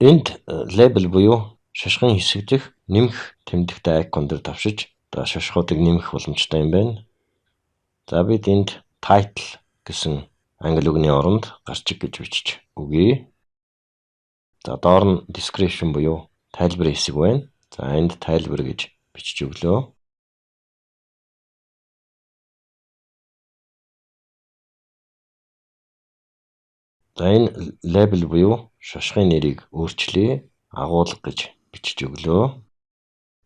Энд label буюу шашгын хэсэг дэх нэмэх тэмдэгтэй icon дээр давшиж шашгуудыг нэмэх боломжтой юм байна. За бид энд title гэсэн англи үгний оронд гарчиг гэж бичиж өгье. За доор нь description буюу тайлбар хэсэг байна. За энд тайлбар гэж бичиж өглөө. За энэ label буюу шашгын нэрийг өөрчлөе. Агуулга гэж бичиж өглөө.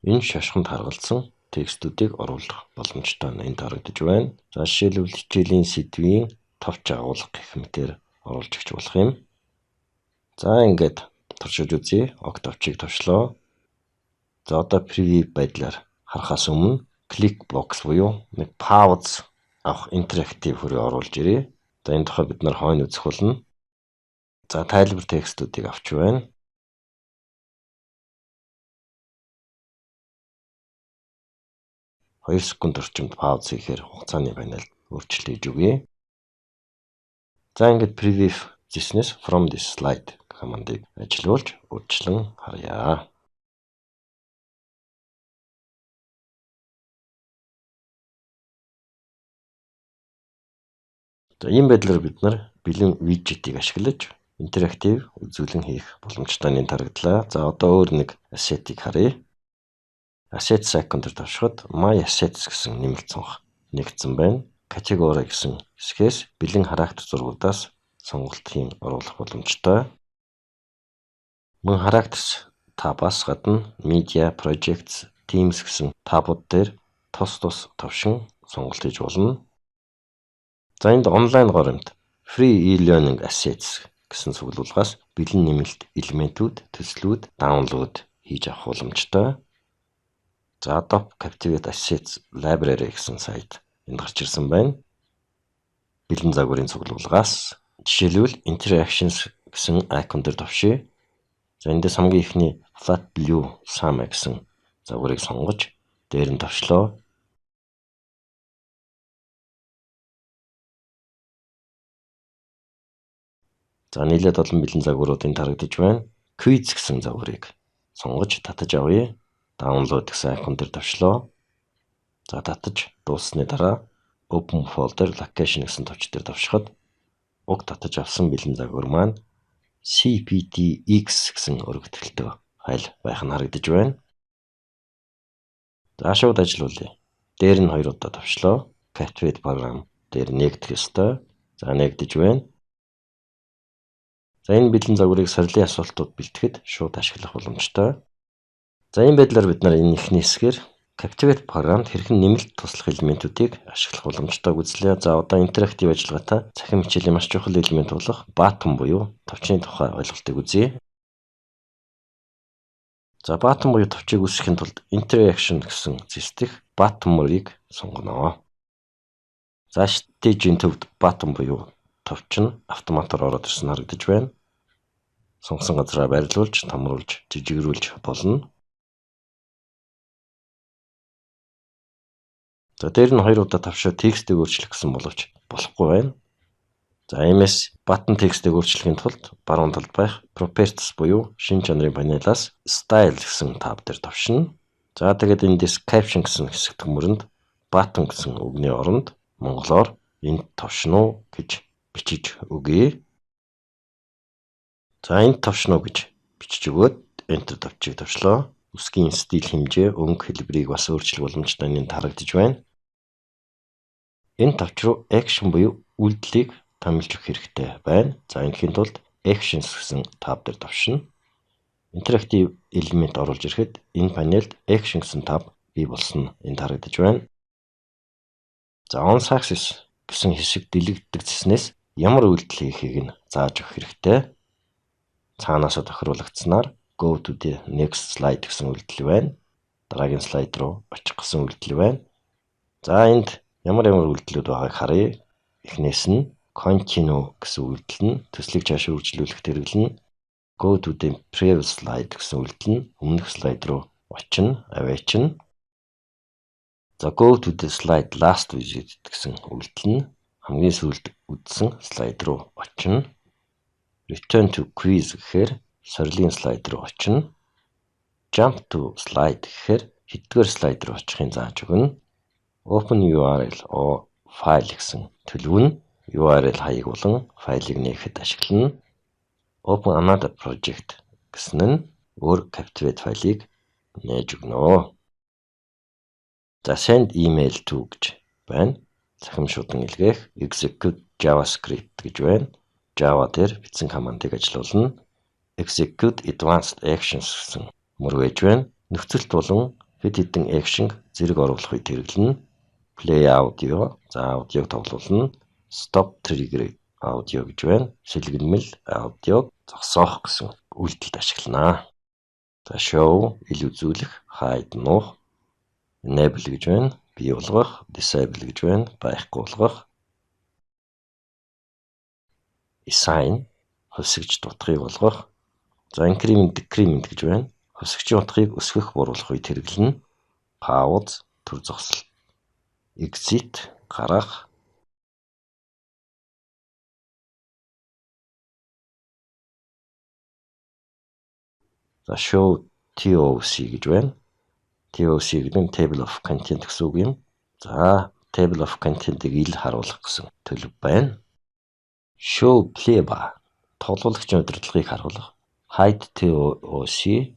Энэ шашганд харгалзан текстүүдийг оруулах боломжтой энд харагдаж байна. За жишээлбэл хичээлийн сэдвийн товч агуулга гэх мэтээр оруулж өгч болох юм. За ингээд туршиж үзье. Ог товчийг товчлоо. За одоо preview байдлаар харахаас өмнө click blocks буюу нэг pause авах interactive хөрөө оруулж ирье. За энэ тухай бид нар хойно үзэх болно. За тайлбар текстүүдийг авч байна. Хоёр секунд орчимд пауз хийхээр хугацааны панелд өөрчлөлт хийж өгье. За ингээд preview зэснээс from this slide командыг ажилуулж урьдчилан харъя. За ийм байдлаар бид нар бэлэн widget-ийг ашиглаж интерактив үзүүлэн хийх боломжтой нь харагдлаа. За одоо өөр нэг asset-ийг харъя. Assets icon дээр давшихад My Assets гэсэн нэмэлт цонх нэгдсэн байна. Category гэсэн хэсгээс бэлэн характер зургуудаас сонголт хийн оруулах боломжтой. Мөн характерс табаас гадна Media, Projects, Teams гэсэн табууд дээр тус товшин сонголт хийж болно. За энд онлайн горимд Free e-learning assets гэсэн цуглуулгаас бэлэн нэмэлт элементүүд, төслүүд даунлоод хийж авах боломжтой. За Adobe Captivate Assets Library гэсэн сайт энд гарч ирсэн байна. Бэлэн загварын цуглуулгаас жишээлбэл Interactions гэсэн icon дээр давшъя. За эндээс хамгийн ихний Flat Blue Sum гэсэн загварыг сонгож дээр нь давшлоо. За нийлээд олон бэлэн загварууд энд харагдаж байна. Quiz гэсэн загварыг сонгож татаж авъя. Download гэсэн icon дээр давшлоо. За татаж дууссаны дараа Open Folder Location гэсэн товч дээр давшихад уг татаж авсан бэлэн загвар маань CPTX гэсэн өргөтгөлтөй файл байх нь харагдаж байна. За шууд ажиллуулъя. Дээр нь 2 удаа давшлоо. Captivate програм дээр нэгдэх ёстой. За нэгдэж байна. За энэ бэлэн загварыг сорилын асуултууд бэлтгэхэд шууд ашиглах боломжтой. За энэ байдлаар бид нар энэ ихний хэсгээр Captivate програмд хэрхэн нэмэлт туслах элементүүдийг ашиглах боломжтойг үзлээ. За одоо интерактив ажиллагаатай цахим хичээлийн маш чухал элемент болох button буюу товчны тухай ойлголтыг үзье. За button буюу товчийг үүсгэхийн тулд interaction гэсэн зэсдэх button мөрийг сонгоно. За стейжийн төвд button буюу товч нь автоматар ороод ирсэн харагдаж байна. Сонгосон газраа байрлуулж, томруулж, жижигрүүлж болно. За дээр нь 2 удаа тавшаа текстийг өөрчлөх гэсэн боловч болохгүй байна. За MS button текстийг өөрчлөхийн тулд баруун талд байх Properties буюу шин чанарын панелаас Style гэсэн тав дээр давшина. За тэгээд эндээс Caption гэсэн хэсэгт мөрөнд button гэсэн үгний оронд монголоор энд товшно гэж бичиж өгье. За энд товшно гэж бичиж өгөөд Enter товчийг товчлоо. Үсгийн стил хэмжээ, өнгө хэлбэрийг бас өөрчлөх боломжтой энд харагдаж байна. Энэ товч руу action буюу үйлдэлийг томилж өгөх хэрэгтэй байна. За инхийн тулд actions гэсэн тав дээр давшина. Interactive элемент оруулж ирэхэд энэ панелд action гэсэн тав бий болсон энд харагдаж байна. За on success гэсэн хэсэг дэлгэгддэг цэснээс ямар үйлдэл хийхийг нь зааж өгөх хэрэгтэй. Цаанаасаа тохируулагдсанаар go to the next slide гэсэн үйлдэл байна. Дараагийн слайд руу очих гэсэн үйлдэл байна. За энд ямар үйлдэлүүд байгааг харъя. Эхнээс нь continue гэсэн үйлдэл нь төслийг цааш үргэлжлүүлэх хэрэглэн. Go to the previous slide гэсэн үйлдэл нь өмнөх слайд руу очино, аваачна. За go to the slide last visit гэсэн үйлдэл нь хамгийн сүүлд үзсэн слайд руу очино. Return to quiz гэхээр сорилын слайд руу очино. Jump to slide гэхээр хэдгээр слайд руу очихын зааж өгнө. Open URL о файл гэсэн төлөв нь URL хаяг болон файлыг нээхэд ашиглана. Open another project гэсэн нь өөр Captivate файлыг нээж өгнө. За send email to гэж байна. Цахим шудан илгээх execute JavaScript гэж байна. Java дээр бичсэн командыг ажилуулна. Execute advanced actions гэсэн мөргөж байна. Нөхцөлт болон хэд хэдэн action зэрэг оруулах үед хэрэглэнэ. Play audio, за аудиог тоглуулна. Stop trigger audio гэж байна. Шилгэнмэл аудиог зогсоох гэсэн үйлдэлд ашиглана. За show ил үзүүлэх, hide нуух, enable гэж байна. Бий болгох, disable гэж байна. Байхгүй болгох. Assign хувьсгч дутгыг болгох. За increment decrement гэж байна. Хувьсгчийн утгыг өсгөх, буруулах үед хэрэглэнэ. Pause төр зогсол. Exit гарах. За show TOC гэж байна. TOC гэдэг нь table of content гэсэн үг юм. За table of content-ийг ил харуулах гэсэн төлөв байна. Show playbar тоглуулагчийн удирдлагыг харуулах. Hide TOC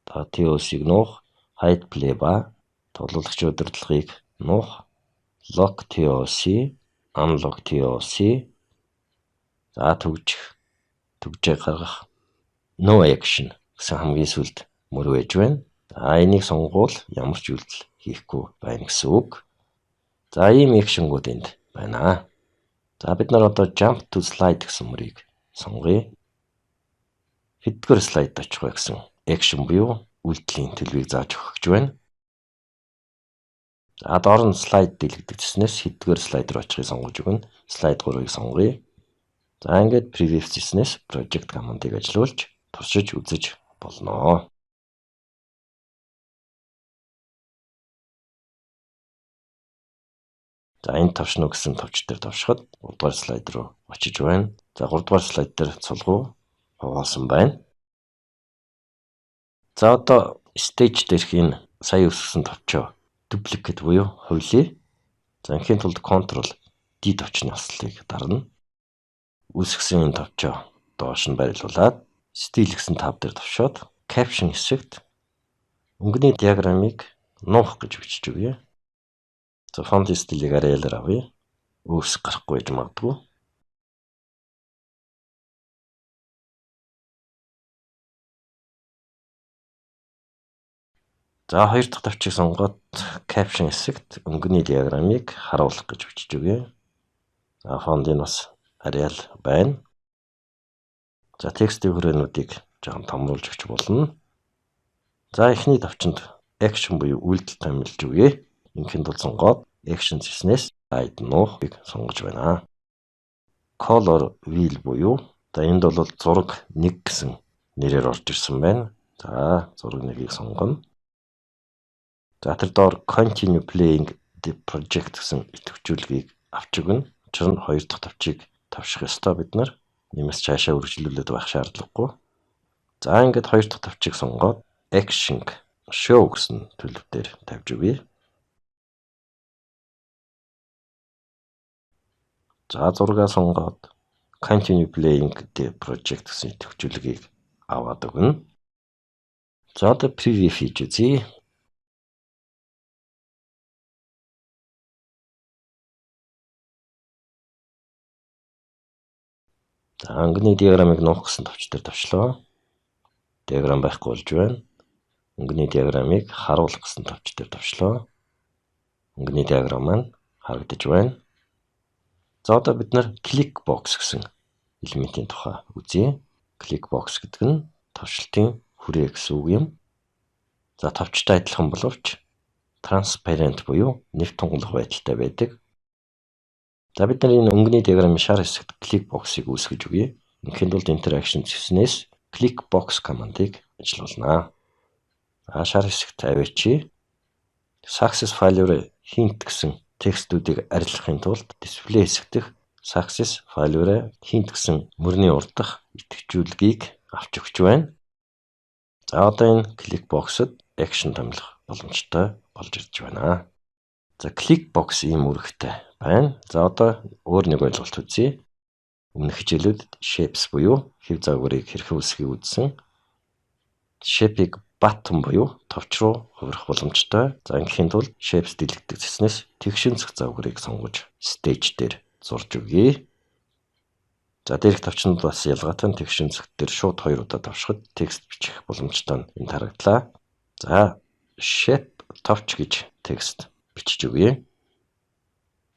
TOC-г нуух. Hide playbar тоглуулагчийн удирдлагыг нуух. Lock TOC unlock TOC за төгжээ гаргах. No action гэсэн хамгийн сүлд мөрвэж байна. За энийг сонгуул ямар ч үйлдэл хийхгүй байна гэсэн үг. За ийм actionгууд энд байна. За бид нар одоо jump to slide гэсэн мөрийг сонгоё. Хэдгээр слайд очих вэ гэсэн action буюу үйлдэлийн төлөвийг зааж өгөх гэж байна. За доор нь слайд дэлгэгдчихснээс хэдгээр слайд руу очихыг сонгож өгнө. Слайд 3-ыг сонгоё. За ингээд preview хийснээс project командыг ажилуулж туршиж үзэж болно. За энэ товшно гэсэн товч дээр товшоход 3 дугаар слайд руу очиж байна. За 3 дугаар слайд дээр цулгуу хуваалсан байна. За одоо stage дээрх энэ сая өсгсөн товчоо duplicate буюу хуулия. За инхийн тулд Ctrl D товчны ослыг дарна. Үсгсэн энэ товчоо доош нь барилуулад стил гэсэн тав дээр товшоод caption хэсэгт өнгөний диаграммыг нуух гэж бичиж өгье. За font стилийг Arial-аар авъя. Үүсэх гарахгүй гэж магадгүй. За хоёр дахь товчийг сонгоод caption хэсэгт өнгөний диаграммыг харуулах гэж бичиж өгье. За фонтын бас Arial байна. За текстийн хүрээнүүдийг жоохон томруулж өгч болно. За эхний товчонд action буюу үйлдэл томилж өгье. Инхийн тулд сонгоод action хийснээс slide нуухыг сонгож байна. Color wheel буюу за энд бол зураг 1 гэсэн нэрээр орж ирсэн байна. За зураг 1-ийг сонгоно. За тэр доор continue playing the project гэсэн идэвхжүүлгийг авч өгнө. Учир нь хоёр дахь товчийг тавших ёстой бид нар. Нэмээс цаашаа үргэлжлүүлээд байх шаардлагагүй. За ингээд хоёр дахь товчийг сонгоод action show гэсэн төлөв дээр тавьж өгье. За зургаа сонгоод continue playing the project гэсэн идэвхжүүлгийг аваад өгнө. За одоо preview хийж үзье. За өнгөний диаграммыг нуух гэсэн товч дээр товчлоо. Диаграмм байхгүй болж байна. Өнгөний диаграммыг харуулах гэсэн товч дээр товчлоо. Өнгөний диаграмм маань харагдаж байна. За одоо бид нар click box гэсэн элементийн тухай үзье. Click box гэдэг нь товчлтын хүрээ гэсэн үг юм. За товчтой адилхан боловч transparent буюу нэвт тунгалах байдалтай байдаг. За бид нар энэ өнгөний диаграмын шар хэсэгт click box-ыг үүсгэж өгье. Инхэнд бол interaction гэснээс click box командыг ажиллуулнаа. За шар хэсэгт авчи. Success файлаар hint гэсэн текстүүдийг арилгахын тулд display хэсэгт success файлаар hint гэсэн мөрний урдах идэвхжүүлгийг авч өгч байна. За одоо энэ click box-д action томлох боломжтой болж ирж байна. За click box ийм үүрэгтэй байна. За одоо өөр нэг ойлголт үзье. Өмнөх хичээлүүд shapes буюу хэв загварыг хэрхэн үүсгэхийг үзсэн. Shape-ийг button буюу товч руу хувирах боломжтой. За ингэхийн тулд shapes дэлгэдэг цэснээс тэгшинцэх загварыг сонгож stage дээр зурж өгье. За дээрх товчнод бас ялгаатай тэгшинцэх дээр шууд 2 удаа давшихад текст бичих боломжтой нь энд харагдлаа. За shape товч гэж текст бичиж өгье.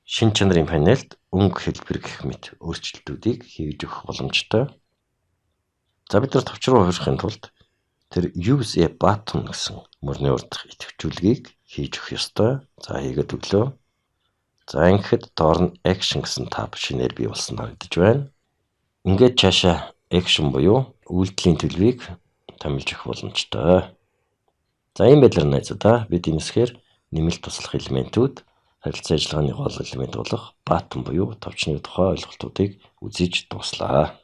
Шин чанарын панелд өнгө хэлбэр гэх мэт өөрчлөлтүүдийг хийж өгөх боломжтой. За бид нар товч руу хувирахын тулд тэр use a button гэсэн мөрний урдах идэвхжүүлгийг хийж өгөх ёстой. За хийгээд өглөө. За ингэхэд доор нь action гэсэн тав шинээр бий болсон харагдаж байна. Ингээд цаашаа action буюу үйлдэлийн төлөвийг томилж өгөх боломжтой. За ийм байдлаар найзуудаа бид энэсгээр нэмэлт туслах элементүүд харилцан ажиллагааны гол элемент болох button буюу товчны тухай ойлголтуудыг үзэж дуслаа.